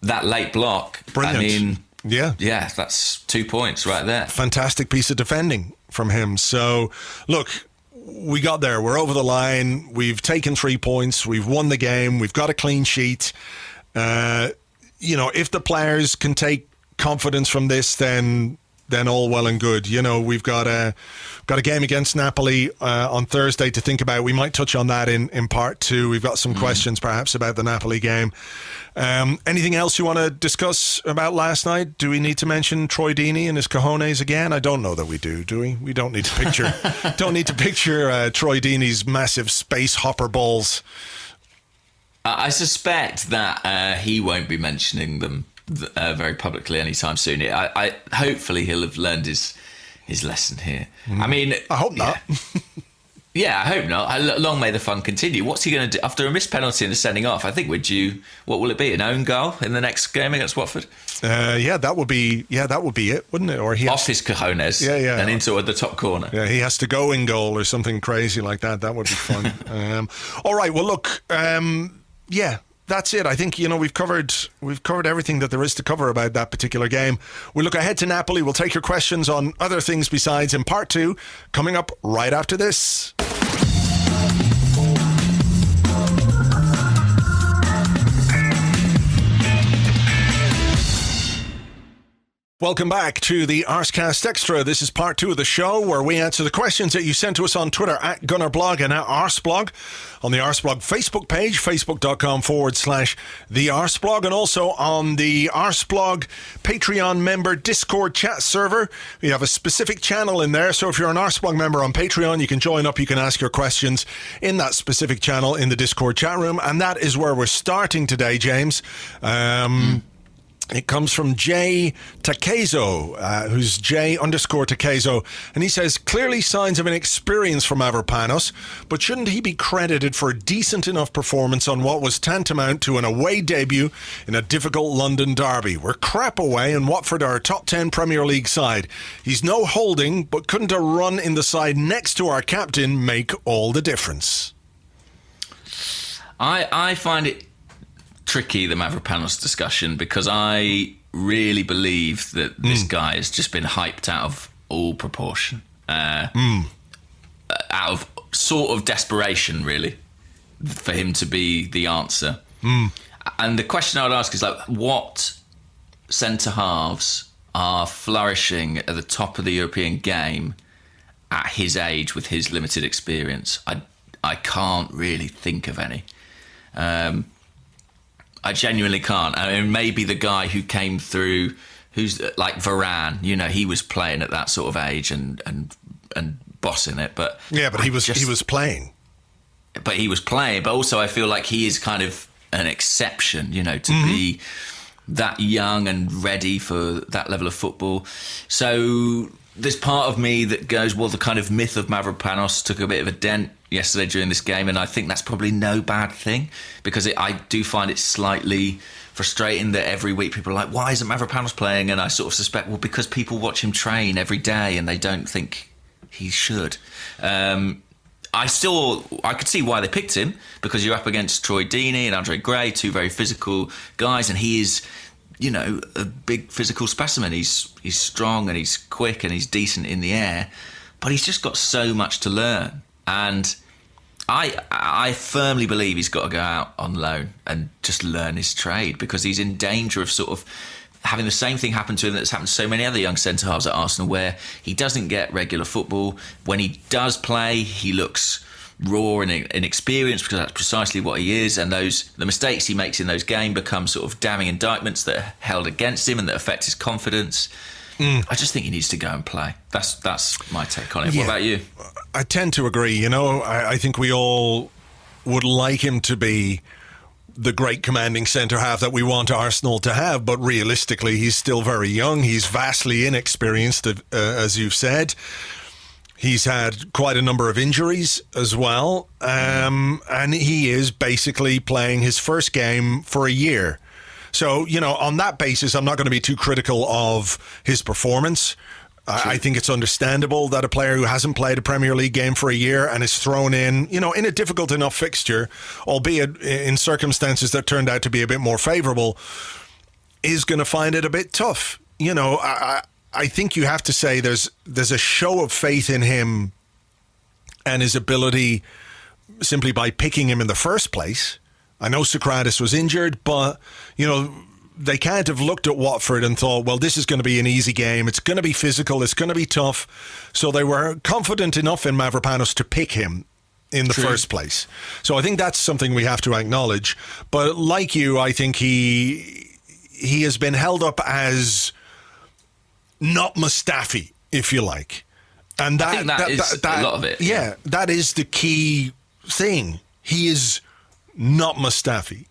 that late block, brilliant. I mean, yeah, that's 2 points right there. Fantastic piece of defending from him. So, look, we got there. We're over the line. We've taken 3 points. We've won the game. We've got a clean sheet. If the players can take confidence from this, then all well and good. We've got a game against Napoli on Thursday to think about. We might touch on that in part 2. We've got some questions perhaps about the Napoli game. Anything else you want to discuss about last night? Do we need to mention Troy Deeney and his cojones again? I don't know that we do we? We don't need to picture Troy Deeney's massive space hopper balls. I suspect that he won't be mentioning them very publicly anytime soon. I hopefully he'll have learned his lesson here. I mean, I hope not. Yeah, I hope not. Long may the fun continue. What's he going to do after a missed penalty and a sending off? I think we're due. What will it be? An own goal in the next game against Watford? That would be it, wouldn't it? Or he off his cojones, and into the top corner. Yeah, he has to go in goal or something crazy like that. That would be fun. All right. Well, look. That's it. I think, we've covered everything that there is to cover about that particular game. We'll look ahead to Napoli. We'll take your questions on other things besides in part 2, coming up right after this. Welcome back to the Arsecast Extra. This is part 2 of the show where we answer the questions that you sent to us on Twitter at Gunnerblog and at Arseblog, on the Arseblog Facebook page, facebook.com/the Arseblog, and also on the Arseblog Patreon member Discord chat server. We have a specific channel in there, so if you're an Arseblog member on Patreon, you can join up, you can ask your questions in that specific channel in the Discord chat room, and that is where we're starting today, James. It comes from Jay Takezo, who's J_Takezo, and he says, clearly signs of inexperience from Mavropanos, but shouldn't he be credited for a decent enough performance on what was tantamount to an away debut in a difficult London derby? We're crap away and Watford are a top 10 Premier League side. He's no holding, but couldn't a run in the side next to our captain make all the difference? I find it tricky, the Mavropanos discussion, because I really believe that this guy has just been hyped out of all proportion, out of sort of desperation, really, for him to be the answer. And the question I would ask is, what centre halves are flourishing at the top of the European game at his age with his limited experience? I can't really think of any. I genuinely can't. I mean, maybe the guy who came through, who's like Varane, he was playing at that sort of age and bossing it. But yeah, but he was playing. But he was playing. But also, I feel like he is kind of an exception, to be that young and ready for that level of football. So there's part of me that goes, well, the kind of myth of Mavropanos took a bit of a dent yesterday during this game, and I think that's probably no bad thing, because I do find it slightly frustrating that every week people are like, why isn't Mavropanos playing? And I sort of suspect, well, because people watch him train every day and they don't think he should. I could see why they picked him, because you're up against Troy Deeney and Andre Gray, two very physical guys, and he is, a big physical specimen. He's strong and he's quick and he's decent in the air, but he's just got so much to learn. And I firmly believe he's got to go out on loan and just learn his trade, because he's in danger of sort of having the same thing happen to him that's happened to so many other young centre-halves at Arsenal, where he doesn't get regular football. When he does play, he looks raw and inexperienced, because that's precisely what he is, and the mistakes he makes in those games become sort of damning indictments that are held against him and that affect his confidence. I just think he needs to go and play. That's my take on it. Yeah. What about you? I tend to agree. I think we all would like him to be the great commanding centre-half that we want Arsenal to have, but realistically, he's still very young. He's vastly inexperienced, as you've said. He's had quite a number of injuries as well, and he is basically playing his first game for a year. So, on that basis, I'm not going to be too critical of his performance. I think it's understandable that a player who hasn't played a Premier League game for a year and is thrown in a difficult enough fixture, albeit in circumstances that turned out to be a bit more favourable, is going to find it a bit tough. I think you have to say there's a show of faith in him and his ability simply by picking him in the first place. I know Socrates was injured, but, they can't have looked at Watford and thought, well, this is going to be an easy game. It's going to be physical. It's going to be tough. So they were confident enough in Mavropanos to pick him in the first place. So I think that's something we have to acknowledge. But like you, I think he has been held up as not Mustafi, if you like. And I think that is a lot of it. Yeah, that is the key thing. He is not Mustafi,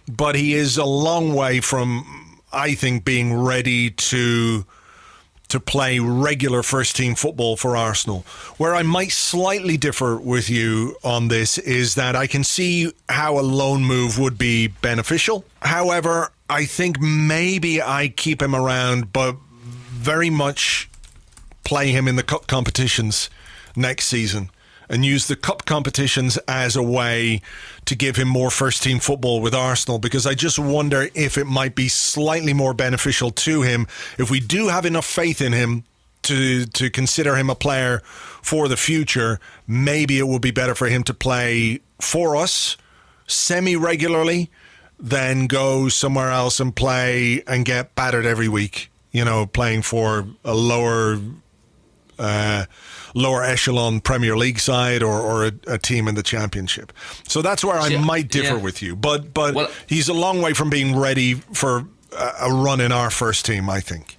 but he is a long way from, I think, being ready to to play regular first-team football for Arsenal. Where I might slightly differ with you on this is that I can see how a loan move would be beneficial. However, I think maybe I keep him around, but very much play him in the cup competitions next season and use the cup competitions as a way to give him more first-team football with Arsenal, because I just wonder if it might be slightly more beneficial to him if we do have enough faith in him to consider him a player for the future. Maybe it would be better for him to play for us semi-regularly than go somewhere else and play and get battered every week, playing for a lower echelon Premier League side or a team in the Championship. So that's where I might differ with you. But he's a long way from being ready for a run in our first team, I think.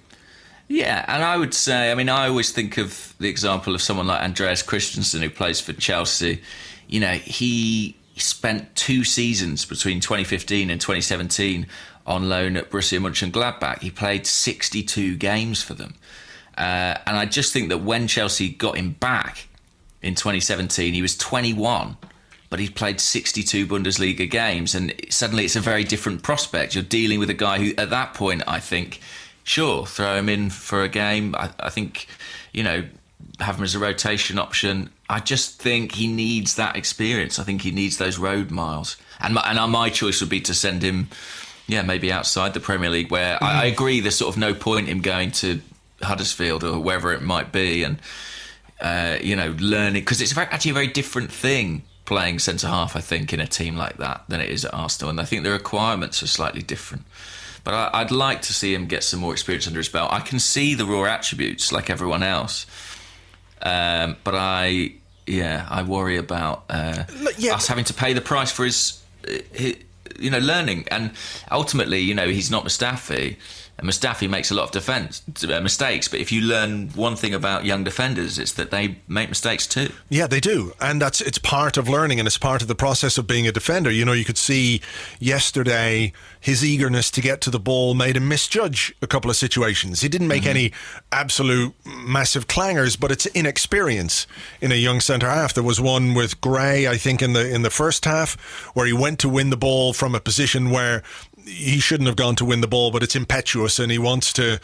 Yeah, and I would say, I always think of the example of someone like Andreas Christensen, who plays for Chelsea. He spent 2 seasons between 2015 and 2017 on loan at Borussia Mönchengladbach. He played 62 games for them. And I just think that when Chelsea got him back in 2017, he was 21, but he played 62 Bundesliga games, and suddenly it's a very different prospect. You're dealing with a guy who, at that point, I think, sure, throw him in for a game. I think, have him as a rotation option. I just think he needs that experience. I think he needs those road miles. And my choice would be to send him, maybe outside the Premier League, where I agree there's sort of no point in going to Huddersfield or wherever it might be, and learning, because it's actually a very different thing playing centre half, I think, in a team like that than it is at Arsenal, and I think the requirements are slightly different. But I'd like to see him get some more experience under his belt. I can see the raw attributes like everyone else, but I worry about us having to pay the price for his learning, and ultimately, he's not Mustafi. And Mustafi makes a lot of mistakes, but if you learn one thing about young defenders, it's that they make mistakes too. Yeah, they do, and it's part of learning, and it's part of the process of being a defender. You could see yesterday his eagerness to get to the ball made him misjudge a couple of situations. He didn't make any absolute massive clangers, but it's inexperience in a young centre half. There was one with Gray, I think, in the first half, where he went to win the ball from a position where he shouldn't have gone to win the ball, but it's impetuous, and he wants to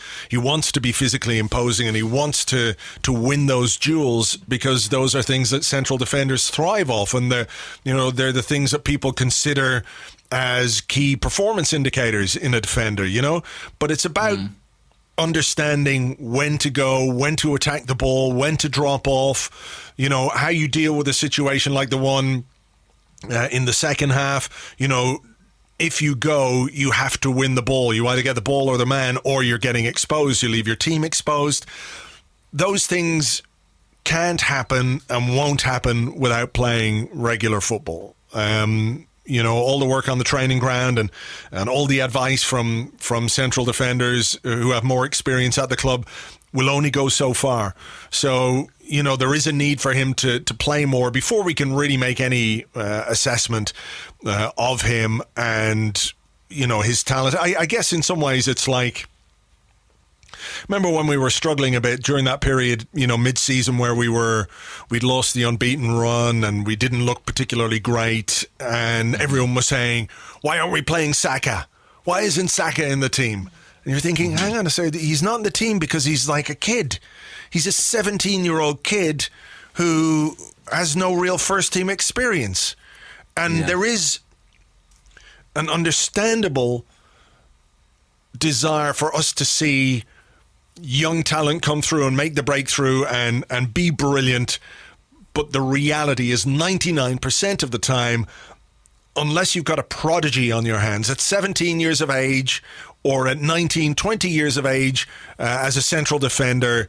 be physically imposing, and he wants to win those duels, because those are things that central defenders thrive off, and they're the things that people consider as key performance indicators in a defender, but it's about understanding when to go, when to attack the ball, when to drop off, how you deal with a situation like the one in the second half. If you go, you have to win the ball. You either get the ball or the man, or you're getting exposed. You leave your team exposed. Those things can't happen and won't happen without playing regular football. All the work on the training ground and all the advice from central defenders who have more experience at the club will only go so far. So, there is a need for him to play more before we can really make any assessment of him and, his talent. I guess in some ways it's like, remember when we were struggling a bit during that period, mid-season, where we'd lost the unbeaten run and we didn't look particularly great, and everyone was saying, why aren't we playing Saka? Why isn't Saka in the team? And you're thinking, hang on a second, he's not in the team because he's like a kid. He's a 17-year-old kid who has no real first-team experience. And there is an understandable desire for us to see young talent come through and make the breakthrough and be brilliant. But the reality is 99% of the time, unless you've got a prodigy on your hands at 17 years of age or at 19, 20 years of age as a central defender,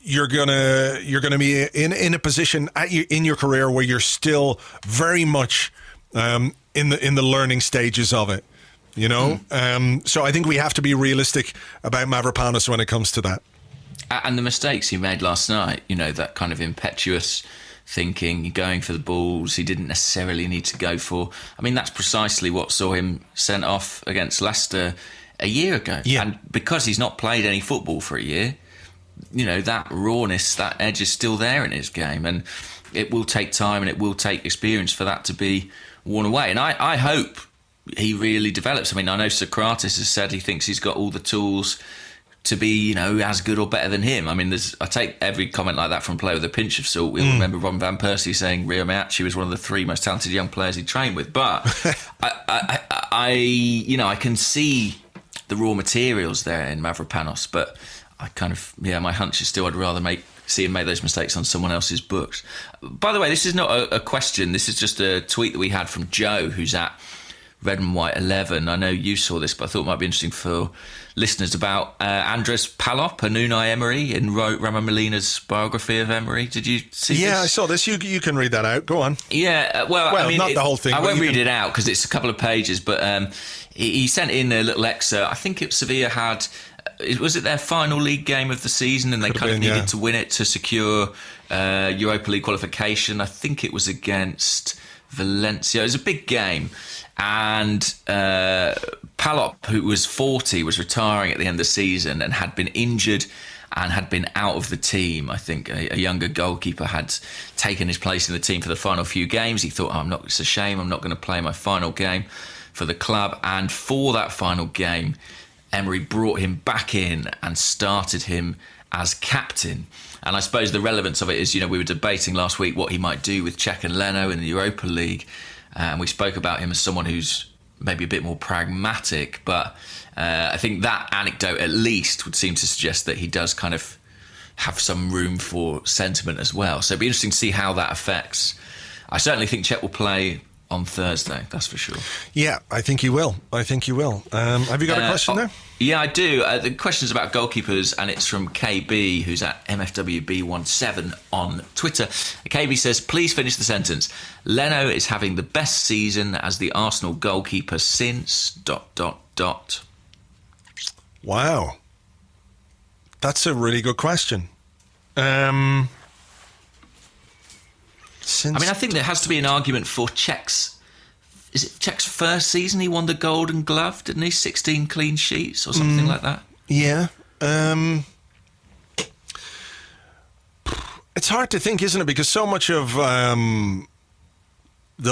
you're gonna be in a position in your career where you're still very much in the learning stages of it. So I think we have to be realistic about Mavropanos when it comes to that. And the mistakes he made last night, that kind of impetuous thinking, going for the balls he didn't necessarily need to go for. That's precisely what saw him sent off against Leicester a year ago. Yeah. And because he's not played any football for a year, that rawness, that edge is still there in his game, and it will take time and it will take experience for that to be worn away. And I hope he really develops. I mean, I know Socrates has said he thinks he's got all the tools to be, as good or better than him. I mean, I take every comment like that from a player with a pinch of salt. We'll remember Ron Van Persie saying Rio Miachi was one of the 3 most talented young players he trained with. But I can see the raw materials there in Mavropanos, but I my hunch is still I'd rather see him make those mistakes on someone else's books. By the way, this is not a question. This is just a tweet that we had from Joe, who's at Red and White 11. I know you saw this, but I thought it might be interesting for listeners about Andres Palop and Unai Emery in Ramon Molina's biography of Emery. Did you see this? Yeah, I saw this. You can read that out. Go on. Yeah, well, I mean, not the whole thing. I won't read it out because it's a couple of pages, but he sent in a little excerpt. I think Sevilla had... Was it their final league game of the season, and they needed to win it to secure Europa League qualification? I think it was against Valencia. It was a big game, and Palop, who was 40, was retiring at the end of the season and had been injured and had been out of the team. I think a younger goalkeeper had taken his place in the team for the final few games. He thought, it's a shame, I'm not going to play my final game for the club. And for that final game, Emery brought him back in and started him as captain. And I suppose the relevance of it is, we were debating last week what he might do with Cech and Leno in the Europa League. And we spoke about him as someone who's maybe a bit more pragmatic. But I think that anecdote at least would seem to suggest that he does kind of have some room for sentiment as well. So it'd be interesting to see how that affects. I certainly think Cech will play on Thursday, that's for sure. Yeah, I think he will. Have you got a question there? Yeah, I do. The question is about goalkeepers, and it's from KB, who's at MFWB17 on Twitter. KB says, please finish the sentence. Leno is having the best season as the Arsenal goalkeeper since... Wow. That's a really good question. I think there has to be an argument for Cech's. Is it Cech's first season he won the Golden Glove, didn't he? 16 clean sheets or something like that? Yeah. It's hard to think, isn't it? Because so much of the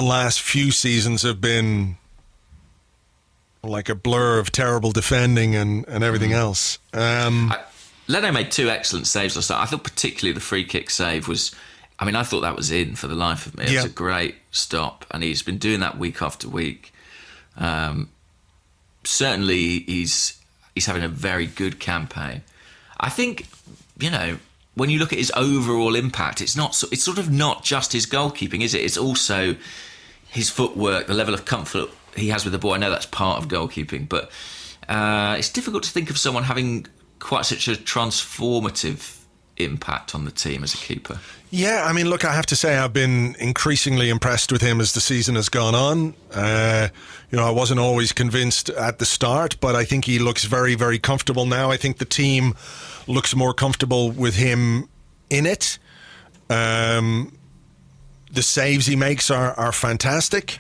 last few seasons have been like a blur of terrible defending and everything else. Leno made 2 excellent saves last night. I thought particularly the free kick save was... I thought that was in for the life of me. It was a great stop, and he's been doing that week after week. Certainly, he's having a very good campaign. I think, when you look at his overall impact, it's sort of not just his goalkeeping, is it? It's also his footwork, the level of comfort he has with the ball. I know that's part of goalkeeping, but it's difficult to think of someone having quite such a transformative impact on the team as a keeper. Yeah, look, I have to say I've been increasingly impressed with him as the season has gone on. I wasn't always convinced at the start, but I think he looks very, very comfortable now. I think the team looks more comfortable with him in it. The saves he makes are fantastic.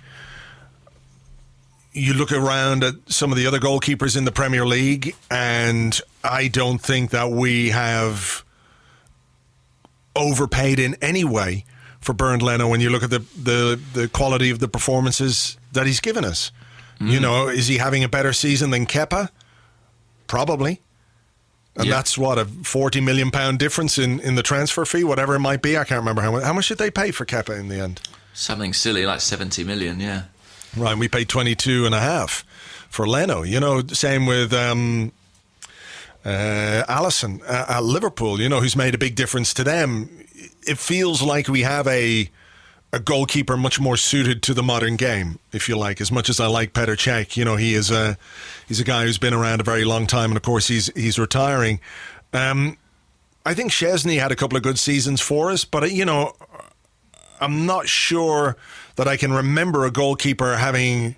You look around at some of the other goalkeepers in the Premier League, and I don't think that we have overpaid in any way for Bernd Leno when you look at the quality of the performances that he's given us. Is he having a better season than Kepa? Probably. And that's what, a £40 million difference in the transfer fee, whatever it might be. I can't remember how much did they pay for Kepa in the end? Something silly like 70 million, yeah. Right, we paid 22.5 for Leno. Same with Alisson at Liverpool, who's made a big difference to them. It feels like we have a goalkeeper much more suited to the modern game, if you like. As much as I like Petr Cech, he's a guy who's been around a very long time, and of course he's retiring. I think Szczesny had a couple of good seasons for us, but I'm not sure that I can remember a goalkeeper having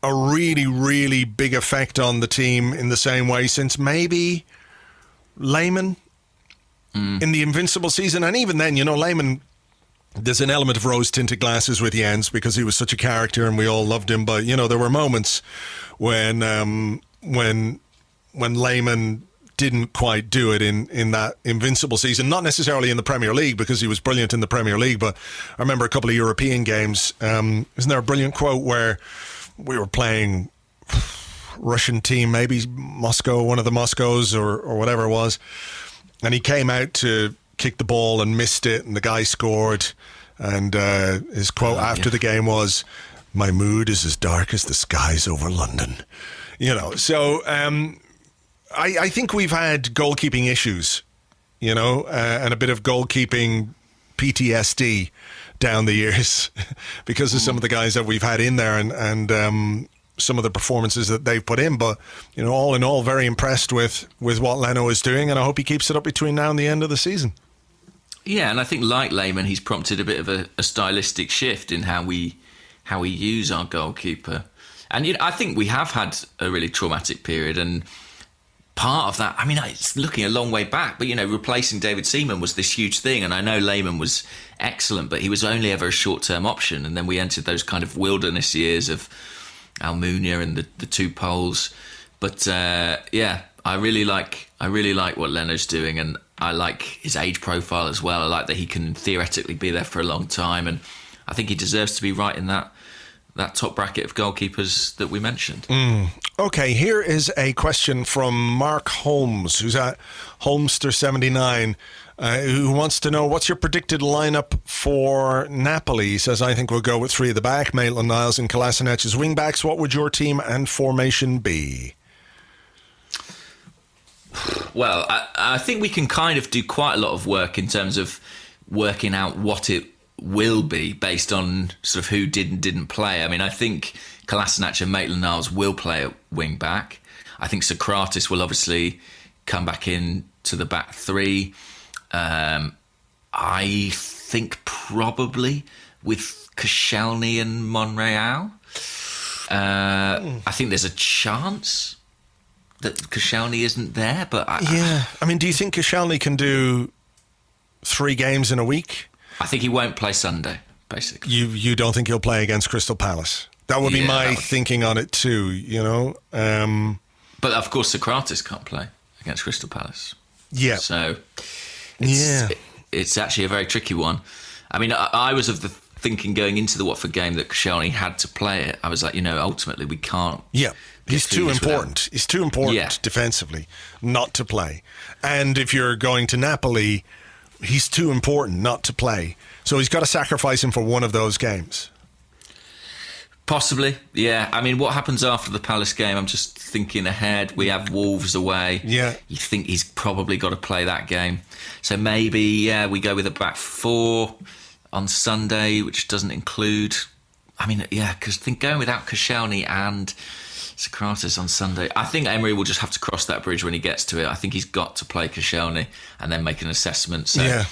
a really, really big effect on the team in the same way since maybe Lehmann in the Invincible season. And even then, Lehmann, there's an element of rose-tinted glasses with Jens because he was such a character and we all loved him. But, there were moments when Lehmann didn't quite do it in that invincible season. Not necessarily in the Premier League, because he was brilliant in the Premier League, but I remember a couple of European games. Isn't there a brilliant quote where we were playing Russian team, maybe Moscow, one of the Moscows or whatever it was, and he came out to kick the ball and missed it, and the guy scored, and his quote after the game was, "My mood is as dark as the skies over London." So I think we've had goalkeeping issues, and a bit of goalkeeping PTSD down the years because of some of the guys that we've had in there and some of the performances that they've put in. But, all in all, very impressed with what Leno is doing, and I hope he keeps it up between now and the end of the season. Yeah, and I think like Lehmann, he's prompted a bit of a stylistic shift in how we use our goalkeeper. And I think we have had a really traumatic period, and part of that, it's looking a long way back, but replacing David Seaman was this huge thing, and I know Lehmann was excellent, but he was only ever a short-term option, and then we entered those kind of wilderness years of Almunia and the two Poles. But I really like what Leno's doing, and I like his age profile as well. I like that he can theoretically be there for a long time, and I think he deserves to be right in that top bracket of goalkeepers that we mentioned. Okay, here is a question from Mark Holmes, who's at Holmster79, who wants to know, what's your predicted lineup for Napoli? He says, I think we'll go with three at the back, Maitland-Niles and Kolasinac as wing-backs. What would your team and formation be? Well, I think we can kind of do quite a lot of work in terms of working out what it will be based on sort of who did and didn't play. I think Kolasinac and Maitland-Niles will play at wing-back. I think Socrates will obviously come back in to the back three. I think probably with Koscielny and Monreal. I think there's a chance that Koscielny isn't there, but do you think Koscielny can do 3 games in a week? I think he won't play Sunday, basically. You don't think he'll play against Crystal Palace? That would be my thinking on it too, But of course Socrates can't play against Crystal Palace. Yeah. So it's actually a very tricky one. I was of the thinking going into the Watford game that Koscielny had to play it. I was like, ultimately we can't. Yeah. He's too important. He's too important defensively not to play. And if you're going to Napoli, he's too important not to play. So he's got to sacrifice him for one of those games. Possibly, yeah. What happens after the Palace game? I'm just thinking ahead. We have Wolves away. Yeah. You think he's probably got to play that game. So maybe, we go with a back 4 on Sunday, which doesn't include... because going without Koscielny and Socrates on Sunday, I think Emery will just have to cross that bridge when he gets to it. I think he's got to play Koscielny and then make an assessment. So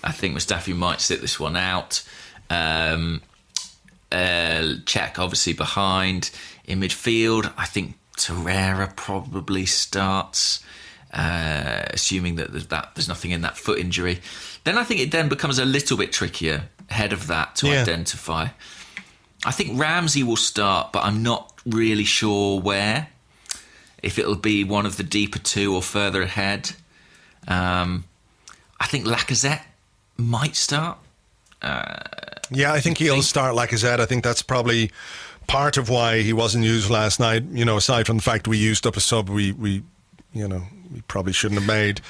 I think Mustafi might sit this one out. Cech obviously behind. In midfield, I think Torreira probably starts, assuming that there's nothing in that foot injury. Then I think it then becomes a little bit trickier ahead of that to identify. I think Ramsey will start, but I'm not really sure where. If it'll be one of the deeper two or further ahead. I think Lacazette might start. I think he'll start Lacazette. I think that's probably part of why he wasn't used last night. Aside from the fact we used up a sub we probably shouldn't have made.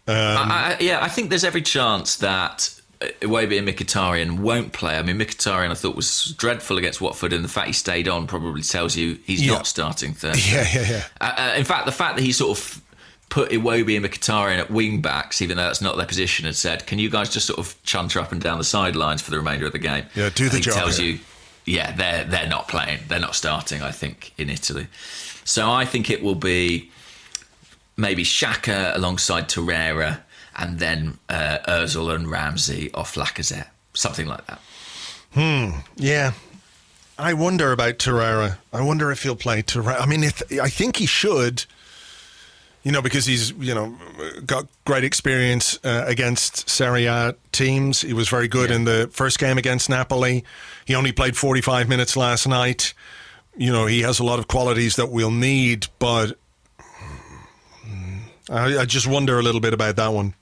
I think there's every chance that Iwobi and Mkhitaryan won't play. Mkhitaryan I thought was dreadful against Watford, and the fact he stayed on probably tells you he's not starting Thursday. In fact, the fact that he sort of put Iwobi and Mkhitaryan at wing backs, even though that's not their position, and said, "Can you guys just sort of chunter up and down the sidelines for the remainder of the game?" Yeah, do the job. Tells you, they're not playing. They're not starting. I think in Italy, so I think it will be maybe Xhaka alongside Torreira, and then Ozil and Ramsey off Lacazette, something like that. Yeah. I wonder about Torreira. I wonder if he'll play Torreira. I think he should, because he's, got great experience against Serie A teams. He was very good in the first game against Napoli. He only played 45 minutes last night. He has a lot of qualities that we'll need, but I just wonder a little bit about that one.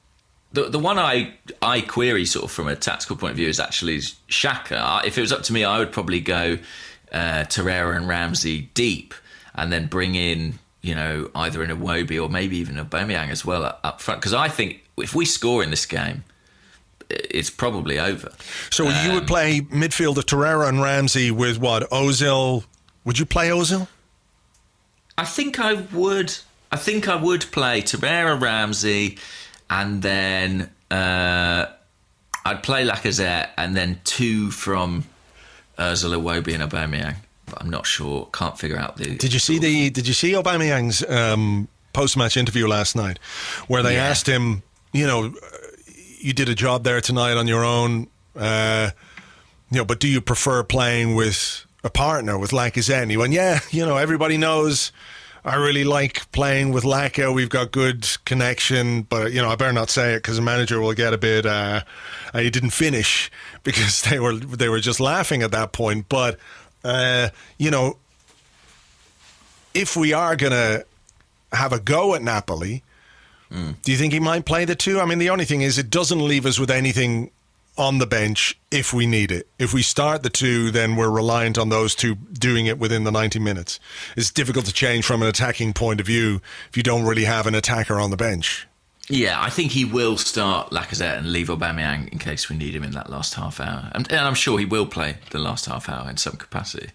The one I query sort of from a tactical point of view is actually Xhaka. If it was up to me, I would probably go Torreira and Ramsey deep, and then bring in, either an Iwobi or maybe even Aubameyang as well up front. Because I think if we score in this game, it's probably over. So you would play midfielder Torreira and Ramsey with what? Ozil? Would you play Ozil? I think I would. I think I would play Torreira, Ramsey, and then I'd play Lacazette, and then 2 from Ozil, Iwobi, and Aubameyang. But I'm not sure. Can't figure out the. Did you see Aubameyang's post-match interview last night, where they asked him, you did a job there tonight on your own, but do you prefer playing with a partner, with Lacazette? And he went, everybody knows I really like playing with Laka. We've got good connection, but I better not say it because the manager will get a bit. He didn't finish because they were just laughing at that point. But if we are gonna have a go at Napoli, do you think he might play the 2? I mean, the only thing is it doesn't leave us with anything on the bench if we need it. If we start the 2, then we're reliant on those 2 doing it within the 90 minutes. It's difficult to change from an attacking point of view if you don't really have an attacker on the bench. Yeah, I think he will start Lacazette and leave Aubameyang in case we need him in that last half hour. And I'm sure he will play the last half hour in some capacity.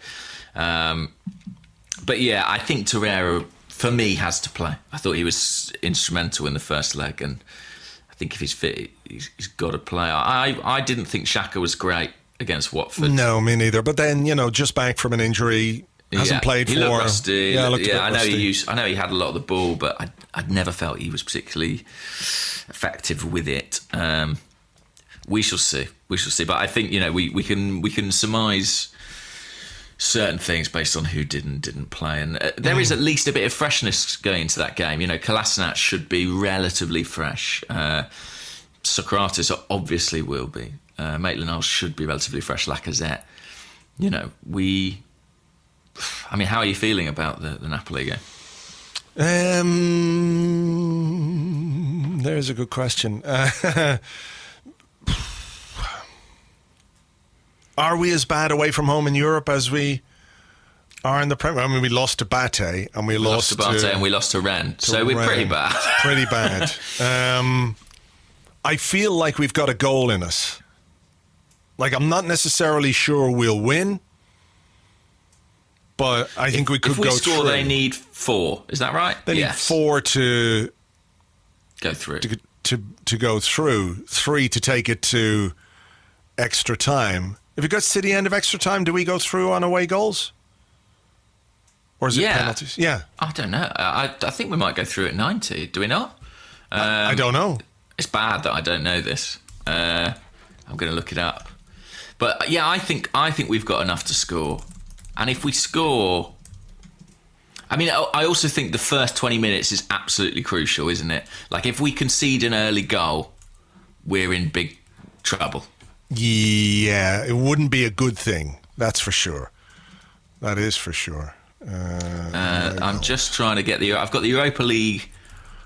But yeah, I think Torreira, for me, has to play. I thought he was instrumental in the first leg, and I think if he's fit, he's got to play. I didn't think Xhaka was great against Watford. No, me neither. But then, just back from an injury, hasn't played he for. Looked rusty. Yeah, looked I know rusty. I know he had a lot of the ball, but I'd never felt he was particularly effective with it. We shall see. But I think we can surmise certain things based on who did and didn't play, and there is at least a bit of freshness going into that game. Kolasinac should be relatively fresh. Socrates obviously will be. Maitland-Niles should be relatively fresh. Lacazette. How are you feeling about the Napoli game? There's a good question. Are we as bad away from home in Europe as we are in the Premier? I mean, we lost to Bate and we lost to Bate and we lost to Rennes. So we're pretty bad. Pretty bad. I feel like we've got a goal in us. Like, I'm not necessarily sure we'll win, but I think we could go through. If we score, they need 4. Is that right? They need 4 to go through. To go through. 3 to take it to extra time. If it gets to the end of extra time, do we go through on away goals? Or is it penalties? Yeah. I don't know. I think we might go through at 90. Do we not? I don't know. It's bad that I don't know this. I'm going to look it up. But yeah, I think we've got enough to score. And if we score... I also think the first 20 minutes is absolutely crucial, isn't it? Like, if we concede an early goal, we're in big trouble. Yeah, it wouldn't be a good thing. That's for sure. That is for sure. I'm just trying to get I've got the Europa League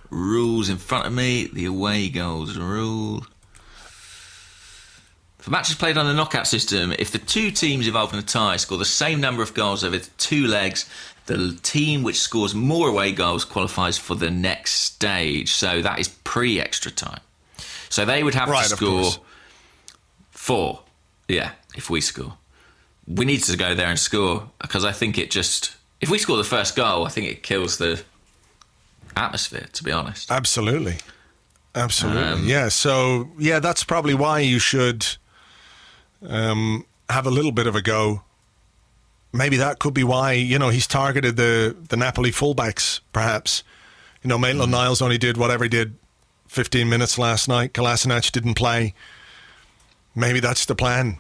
rules in front of me. The away goals rule. For matches played on the knockout system, if the 2 teams involved in a tie score the same number of goals over 2 legs, the team which scores more away goals qualifies for the next stage. So that is pre-extra time. So they would have to score 4. Yeah, if we score. We need to go there and score, because I think it just... If we score the first goal, I think it kills the atmosphere, to be honest. Absolutely. Yeah, so, that's probably why you should have a little bit of a go. Maybe that could be why, he's targeted the Napoli fullbacks, perhaps. Maitland-Niles only did whatever he did 15 minutes last night. Kolasinac didn't play. Maybe that's the plan.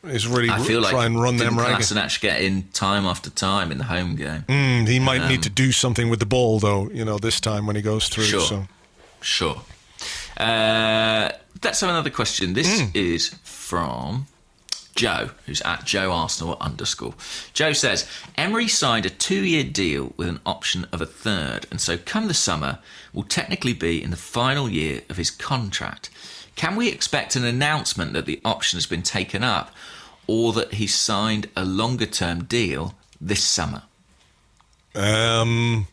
Is really try and run them ragged. Kolasinac get in time after time in the home game. He might need to do something with the ball, though, this time when he goes through. Sure. Let's have another question. This is from Joe, who's at @JoeArsenal_. Joe says, Emery signed a 2-year deal with an option of a third, and so come the summer will technically be in the final year of his contract. Can we expect an announcement that the option has been taken up, or that he's signed a longer-term deal this summer? No.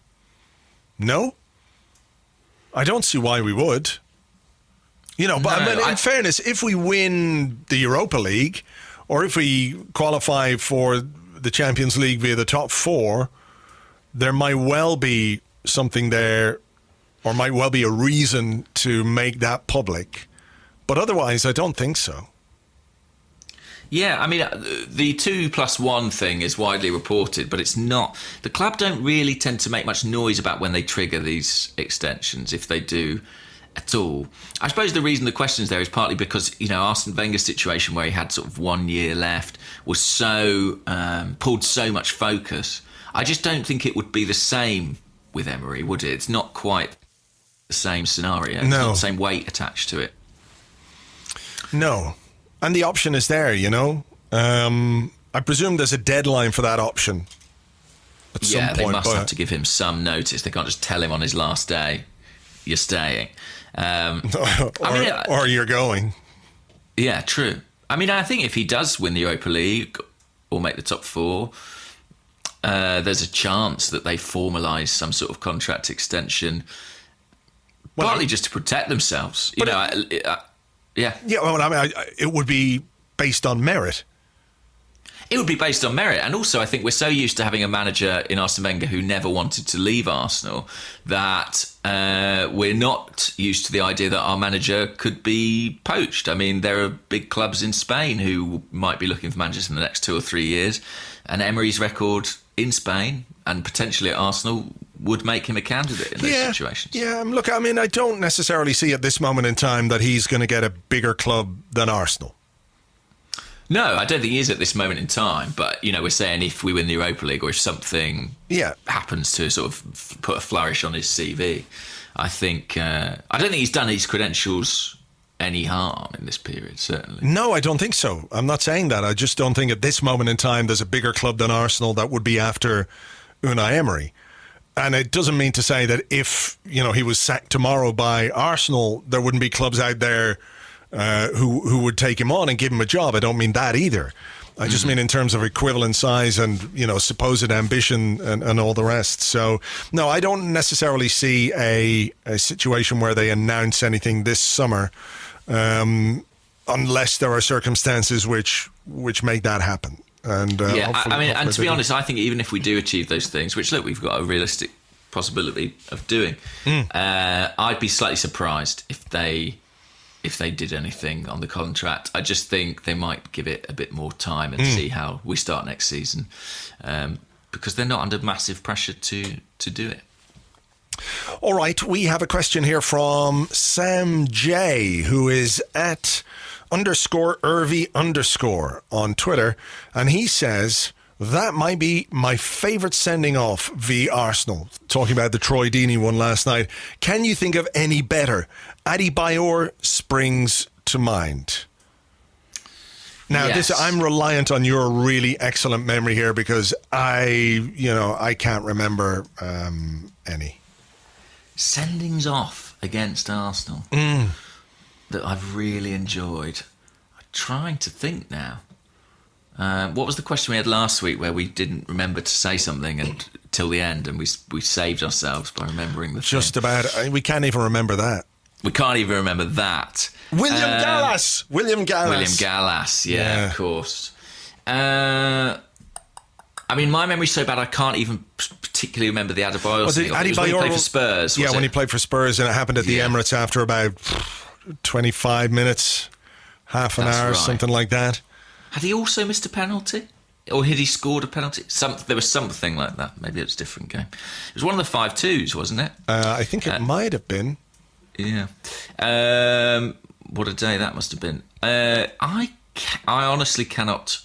I don't see why we would. But in fairness, if we win the Europa League, or if we qualify for the Champions League via the top 4, there might well be something there, or might well be a reason to make that public. But otherwise, I don't think so. Yeah, I mean, the 2+1 thing is widely reported, but it's not. The club don't really tend to make much noise about when they trigger these extensions, if they do at all. I suppose the reason the question's there is partly because, Arsene Wenger's situation where he had sort of 1 year left was so, pulled so much focus. I just don't think it would be the same with Emery, would it? It's not quite the same scenario. It's not the same weight attached to it. No. And the option is there, I presume there's a deadline for that option at some point. Yeah, they must have to give him some notice. They can't just tell him on his last day, you're staying. Or you're going. Yeah, true. I mean, I think if he does win the Europa League or make the top 4, there's a chance that they formalise some sort of contract extension, partly just to protect themselves. Yeah. Yeah, well, I mean, it would be based on merit. It would be based on merit. And also, I think we're so used to having a manager in Arsene Wenger who never wanted to leave Arsenal that we're not used to the idea that our manager could be poached. I mean, there are big clubs in Spain who might be looking for managers in the next 2 or 3 years. And Emery's record in Spain and potentially at Arsenal would make him a candidate in those situations. Yeah, look, I mean, I don't necessarily see at this moment in time that he's going to get a bigger club than Arsenal. No, I don't think he is at this moment in time. But, we're saying if we win the Europa League or if something happens to sort of put a flourish on his CV, I don't think he's done his credentials any harm in this period, certainly. No, I don't think so. I'm not saying that. I just don't think at this moment in time there's a bigger club than Arsenal that would be after Unai Emery. And it doesn't mean to say that if, he was sacked tomorrow by Arsenal, there wouldn't be clubs out there who would take him on and give him a job. I don't mean that either. I just mean in terms of equivalent size and, supposed ambition and all the rest. So, no, I don't necessarily see a situation where they announce anything this summer unless there are circumstances which make that happen. And and to be honest, I think even if we do achieve those things, which look, we've got a realistic possibility of doing, I'd be slightly surprised if they did anything on the contract. I just think they might give it a bit more time and see how we start next season, because they're not under massive pressure to do it. All right, we have a question here from Sam J, who is at _Irvy_ on Twitter, and he says that might be my favourite sending off via Arsenal. Talking about the Troy Deeney one last night. Can you think of any better? Adebayor springs to mind. Now, Yes. I'm reliant on your really excellent memory here because I can't remember any. Sendings off against Arsenal that I've really enjoyed. I'm trying to think now. What was the question we had last week where we didn't remember to say something until the end, and we saved ourselves by remembering the Just thing? about. We can't even remember that. We can't even remember that. William Gallas. William Gallas, yeah, of course. I mean, my memory's so bad I can't even particularly remember the Adebayor thing. It was when he played for Spurs, when he played for Spurs, and it happened at the Emirates after about 25 minutes, half an hour, something like that. Had he also missed a penalty? Or had he scored a penalty? There was something like that. Maybe it was a different game. It was one of the 5-2s, wasn't it? I think it might have been. Yeah. What a day that must have been. I honestly cannot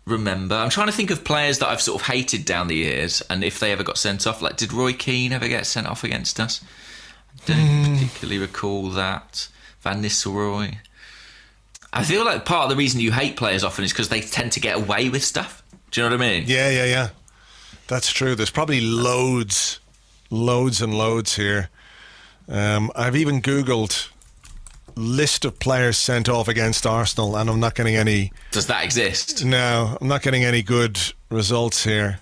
remember. I'm trying to think of players that I've sort of hated down the years and if they ever got sent off. Like, did Roy Keane ever get sent off against us? I don't particularly recall that. Van Nistelrooy. I feel like part of the reason you hate players often is because they tend to get away with stuff. Do you know what I mean? Yeah. That's true. There's probably loads and loads here. I've even Googled list of players sent off against Arsenal, and I'm not getting any... Does that exist? No, I'm not getting any good results here.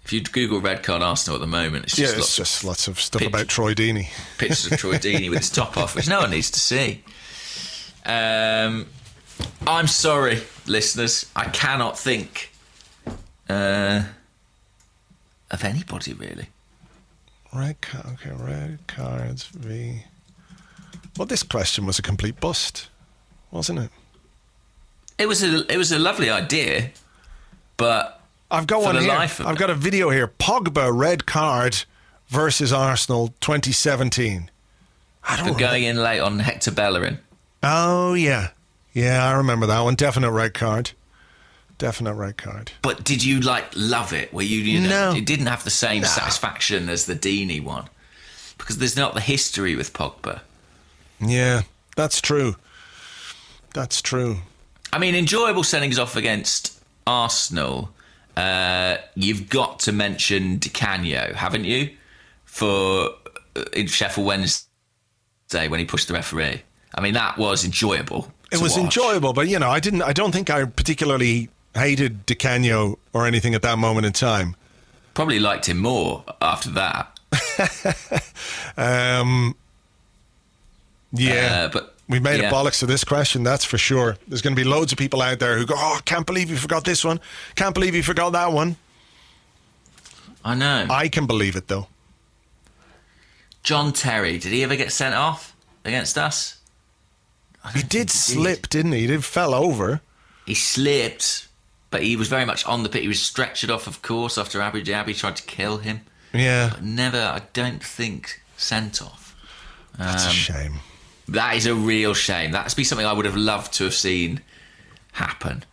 If you Google red card Arsenal at the moment, it's just lots of stuff about Troy Deeney. Pictures of Troy Deeney with his top off, which no one needs to see. I'm sorry, listeners. I cannot think of anybody, really. Red cards v... Well, this question was a complete bust, wasn't it? It was a lovely idea, but I've got one here. I've got a video here. Pogba red card versus Arsenal 2017. For going in late on Hector Bellerin. Oh yeah, I remember that one. Definite red card. But did you love it? Where you know, No. it didn't have the same satisfaction as the Deeney one, because there's not the history with Pogba. Yeah, that's true. I mean, enjoyable sendings off against Arsenal. You've got to mention Di Canio, haven't you? In Sheffield Wednesday when he pushed the referee. I mean, that was enjoyable. It was enjoyable, but I don't think I particularly hated Di Canio or anything at that moment in time. Probably liked him more after that. Yeah, but we made a bollocks of this question, that's for sure. There's going to be loads of people out there who go, "Oh, can't believe you forgot this one. Can't believe you forgot that one." I know. I can believe it, though. John Terry, did he ever get sent off against us? He did slip, didn't he? He fell over. He slipped, but he was very much on the pitch. He was stretchered off, of course, after Abu Dhabi tried to kill him. Yeah. But never, I don't think, sent off. That's a shame. That is a real shame. That'd be something I would have loved to have seen happen.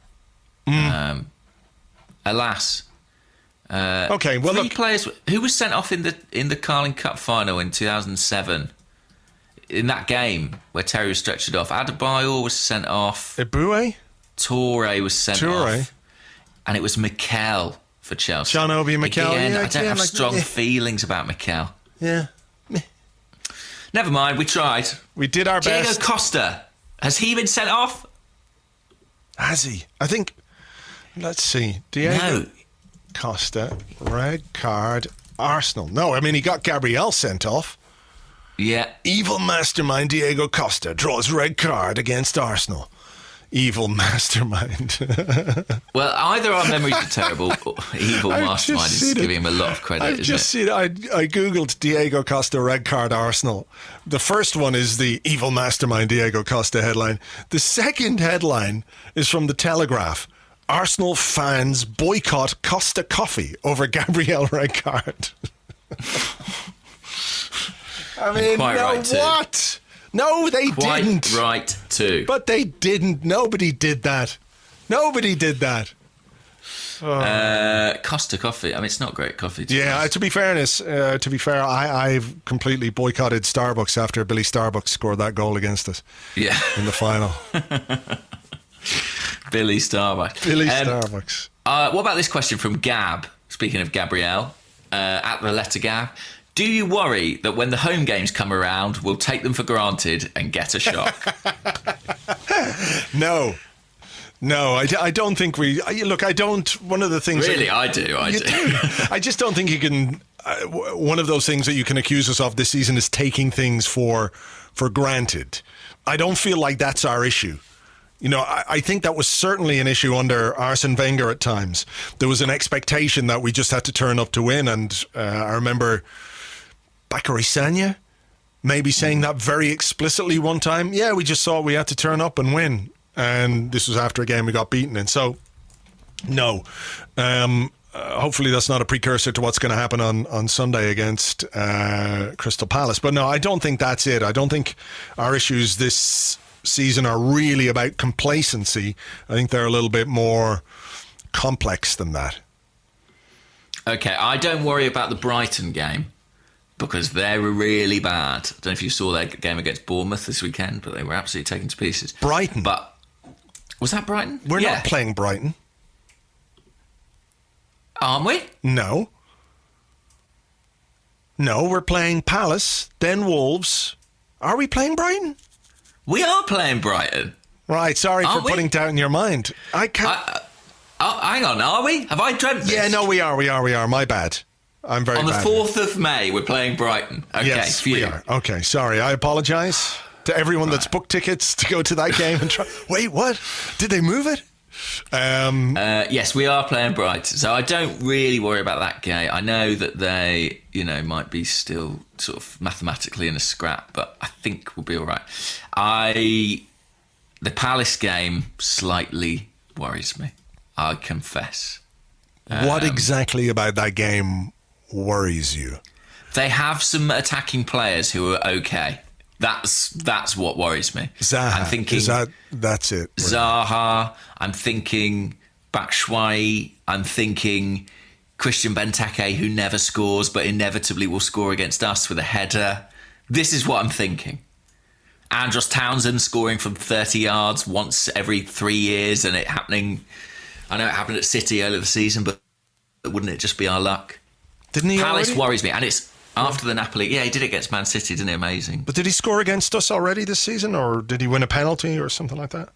Alas. Okay, well, three players. Who was sent off in the Carling Cup final in 2007? In that game where Terry was stretchered off, Adebayor was sent off. Eboué? Toure was sent off. And it was Mikel for Chelsea. John Obi Mikel. Again, I don't have strong feelings about Mikel. Yeah. Never mind, we tried. We did our best. Diego Costa. Has he been sent off? Has he? I think... Let's see. Diego Costa, red card, Arsenal. No, I mean, he got Gabriel sent off. Yeah. Evil mastermind Diego Costa draws red card against Arsenal. Evil mastermind. Well, either our memories are terrible or evil mastermind is giving him a lot of credit. I've just seen it. I googled Diego Costa red card Arsenal. The first one is the evil mastermind Diego Costa headline. The second headline is from the Telegraph. Arsenal fans boycott Costa coffee over Gabriel red card. I mean, quite no, right too. What? No, they didn't. Quite right too. But they didn't. Nobody did that. Costa coffee. I mean, it's not great coffee. To be fair, I've completely boycotted Starbucks after Billy Starbucks scored that goal against us. Yeah. In the final. Billy Starbucks. Starbucks. What about this question from Gab? Speaking of Gabriel, at the letter Gab. Do you worry that when the home games come around, we'll take them for granted and get a shock? No, I don't think we... Look, I don't... One of the things... Really, I do. I just don't think you can... one of those things that you can accuse us of this season is taking things for granted. I don't feel like that's our issue. I think that was certainly an issue under Arsene Wenger at times. There was an expectation that we just had to turn up to win, and I remember Bakary Sagna maybe saying that very explicitly one time. Yeah, we just thought we had to turn up and win, and this was after a game we got beaten in. So, no. Hopefully that's not a precursor to what's going to happen on Sunday against Crystal Palace. But no, I don't think that's it. I don't think our issues this season are really about complacency. I think they're a little bit more complex than that. Okay, I don't worry about the Brighton game because they were really bad. I don't know if you saw their game against Bournemouth this weekend, but they were absolutely taken to pieces. Brighton. But was that Brighton? We're not playing Brighton. Aren't we? No. No, we're playing Palace, then Wolves. Are we playing Brighton? We are playing Brighton. Right, sorry Aren't for putting doubt in your mind. I can't... hang on, are we? Have I dreamt this? Yeah, no, we are. My bad. I'm very bad. On the 4th of May, we're playing Brighton. Okay, yes, phew. we are. Okay, sorry. I apologise to everyone that's booked tickets to go to that game and try... Wait, what? Did they move it? Yes, we are playing Brighton. So I don't really worry about that game. I know that they, might be still sort of mathematically in a scrap, but I think we'll be all right. The Palace game slightly worries me, I confess. What exactly about that game worries you? They have some attacking players who are okay. That's what worries me. Zaha. I'm thinking that's it. Really. Zaha. I'm thinking Batshuayi. I'm thinking Christian Benteke, who never scores but inevitably will score against us with a header. This is what I'm thinking. Andros Townsend scoring from 30 yards once every 3 years, and it happening. I know it happened at City earlier this season, but wouldn't it just be our luck? Didn't he? Palace already? Worries me, and it's after the Napoli. Yeah, he did it against Man City, didn't he? Amazing. But did he score against us already this season, or did he win a penalty or something like that?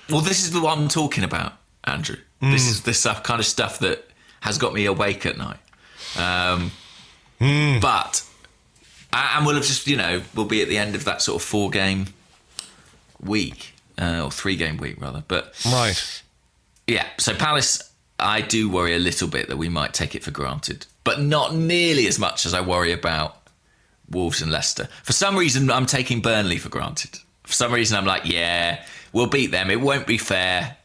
Well, this is what I'm talking about, Andrew. This is this kind of stuff that has got me awake at night. But and we'll have just we'll be at the end of that sort of 4-game week or 3-game week rather. But right, yeah. So Palace, I do worry a little bit that we might take it for granted, but not nearly as much as I worry about Wolves and Leicester. For some reason, I'm taking Burnley for granted. For some reason, I'm like, yeah, we'll beat them. It won't be fair.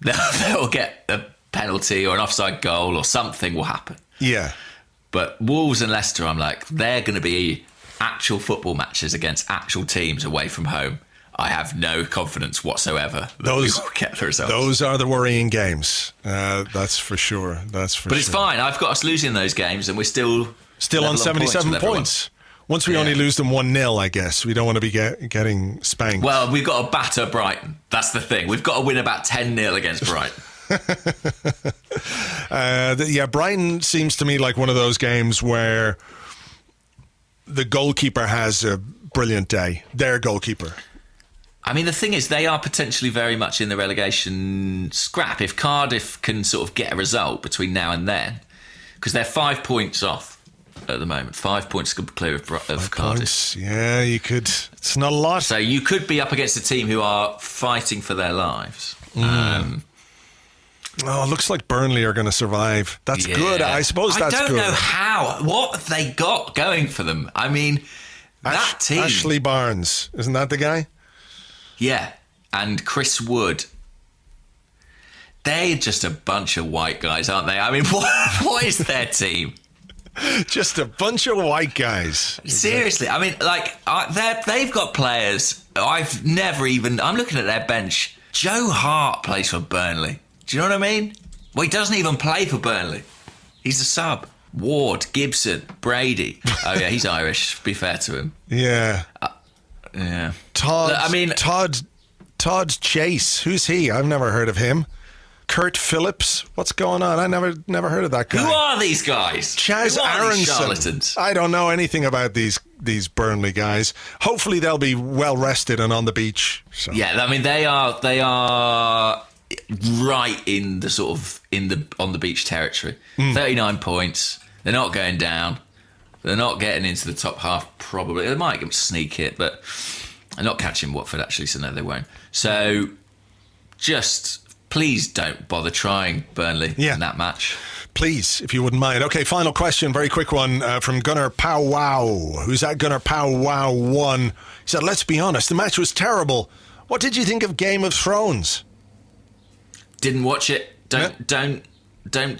They'll get a penalty or an offside goal or something will happen. Yeah. But Wolves and Leicester, I'm like, they're going to be actual football matches against actual teams away from home. I have no confidence whatsoever that we will get the results. Those are the worrying games. That's for sure. But it's fine. I've got us losing those games and we're still on 77 points. Once we only lose them 1-0, I guess. We don't want to be getting spanked. Well, we've got to batter Brighton. That's the thing. We've got to win about 10-0 against Brighton. Brighton seems to me like one of those games where the goalkeeper has a brilliant day. Their goalkeeper. I mean, the thing is, they are potentially very much in the relegation scrap. If Cardiff can sort of get a result between now and then, because they're 5 points off at the moment. 5 points clear of Cardiff. Points. Yeah, you could. It's not a lot. So you could be up against a team who are fighting for their lives. It looks like Burnley are going to survive. That's good. I suppose that's good. I don't know how. What have they got going for them? I mean, that team. Ashley Barnes. Isn't that the guy? Yeah. And Chris Wood. They're just a bunch of white guys, aren't they? I mean, what is their team? Just a bunch of white guys. Seriously, I mean, like they've got players. I'm looking at their bench. Joe Hart plays for Burnley. Do you know what I mean? Well, he doesn't even play for Burnley. He's a sub. Ward, Gibson, Brady. Oh yeah, he's Irish. Be fair to him. Yeah. Yeah. Todd Chase. Who's he? I've never heard of him. Kurt Phillips. What's going on? I never heard of that guy. Who are these guys? Chaz Aronson. I don't know anything about these Burnley guys. Hopefully they'll be well rested and on the beach. So. Yeah, I mean they are right in the sort of on the beach territory. 39 points. They're not going down. They're not getting into the top half. Probably they might sneak it, but they're not catching Watford actually. So no, they won't. So just. Please don't bother trying Burnley in that match. Please, if you wouldn't mind. Okay, final question, very quick one from Gunnar Powwow. Who's that? Gunnar Powwow 1. He said, let's be honest, the match was terrible. What did you think of Game of Thrones? Didn't watch it. Don't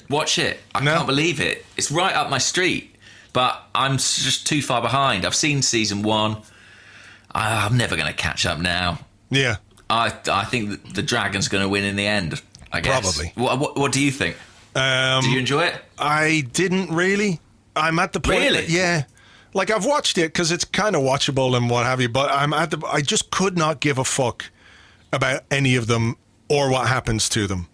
watch it. I can't believe it. It's right up my street, but I'm just too far behind. I've seen season 1. I'm never going to catch up now. Yeah. I think the Dragon's going to win in the end, I guess. Probably. What do you think? Did you enjoy it? I didn't really. I'm at the point. Really? Yeah. Like, I've watched it because it's kind of watchable and what have you, but I just could not give a fuck about any of them or what happens to them.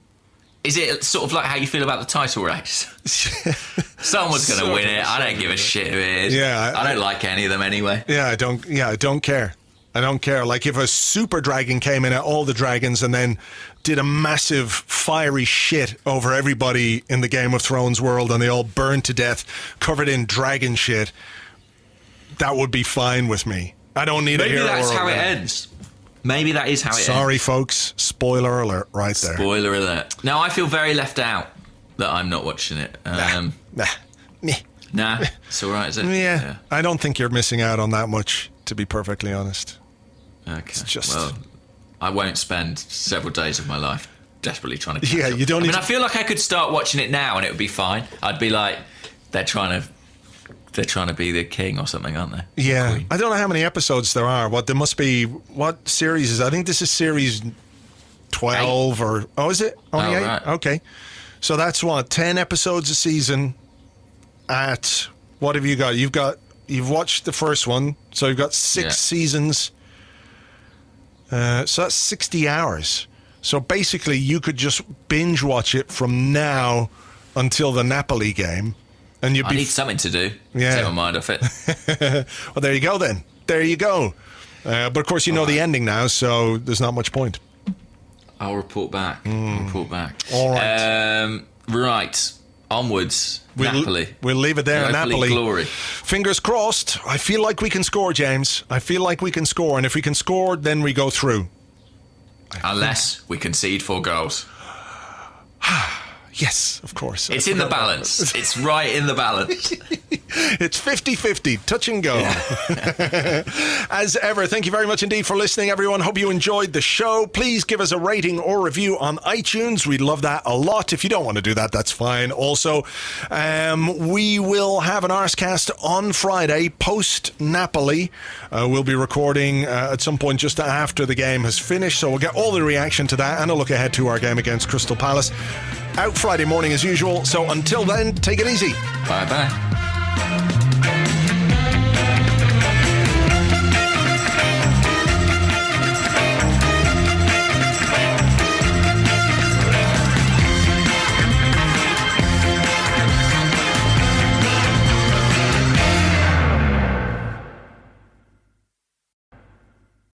Is it sort of like how you feel about the title race? Someone's going to win it. I don't give a shit who it is. Yeah, I don't like any of them anyway. I don't care. I don't care. Like, if a super dragon came in at all the dragons and then did a massive fiery shit over everybody in the Game of Thrones world and they all burned to death, covered in dragon shit, that would be fine with me. I don't need a hero. Maybe that's how it ends. Maybe that is how it ends. Sorry, folks. Spoiler alert right there. Spoiler alert. Now, I feel very left out that I'm not watching it. Nah, it's all right, is it? Yeah. I don't think you're missing out on that much, to be perfectly honest. Okay. Well, I won't spend several days of my life desperately trying to catch up. You don't need I feel like I could start watching it now and it would be fine. I'd be like, they're trying to be the king or something, aren't they? Yeah. Queen. I don't know how many episodes there are. What series is it? I think this is series 12 or... Oh, is it? Only 8? Right. Okay. So that's 10 episodes a season at... What have you got? You've watched the first one, so you've got 6 seasons. So that's 60 hours. So basically, you could just binge watch it from now until the Napoli game. And I need something to do. Take my mind off it. Well, there you go then. There you go. But of course, you know the ending now, so there's not much point. I'll report back. All right. Right. Onwards. Napoli. We'll leave it there. Napoli. Glory. Fingers crossed. I feel like we can score, James. I feel like we can score. And if we can score, then we go through. Unless we concede 4 goals. Yes, of course. It's in the balance. It's right in the balance. It's 50-50, touch and go. Yeah. As ever, thank you very much indeed for listening, everyone. Hope you enjoyed the show. Please give us a rating or review on iTunes. We'd love that a lot. If you don't want to do that, that's fine. Also, we will have an Arsecast on Friday, post-Napoli. We'll be recording at some point just after the game has finished, so we'll get all the reaction to that and a look ahead to our game against Crystal Palace. Out Friday morning as usual. So until then, take it easy. Bye-bye.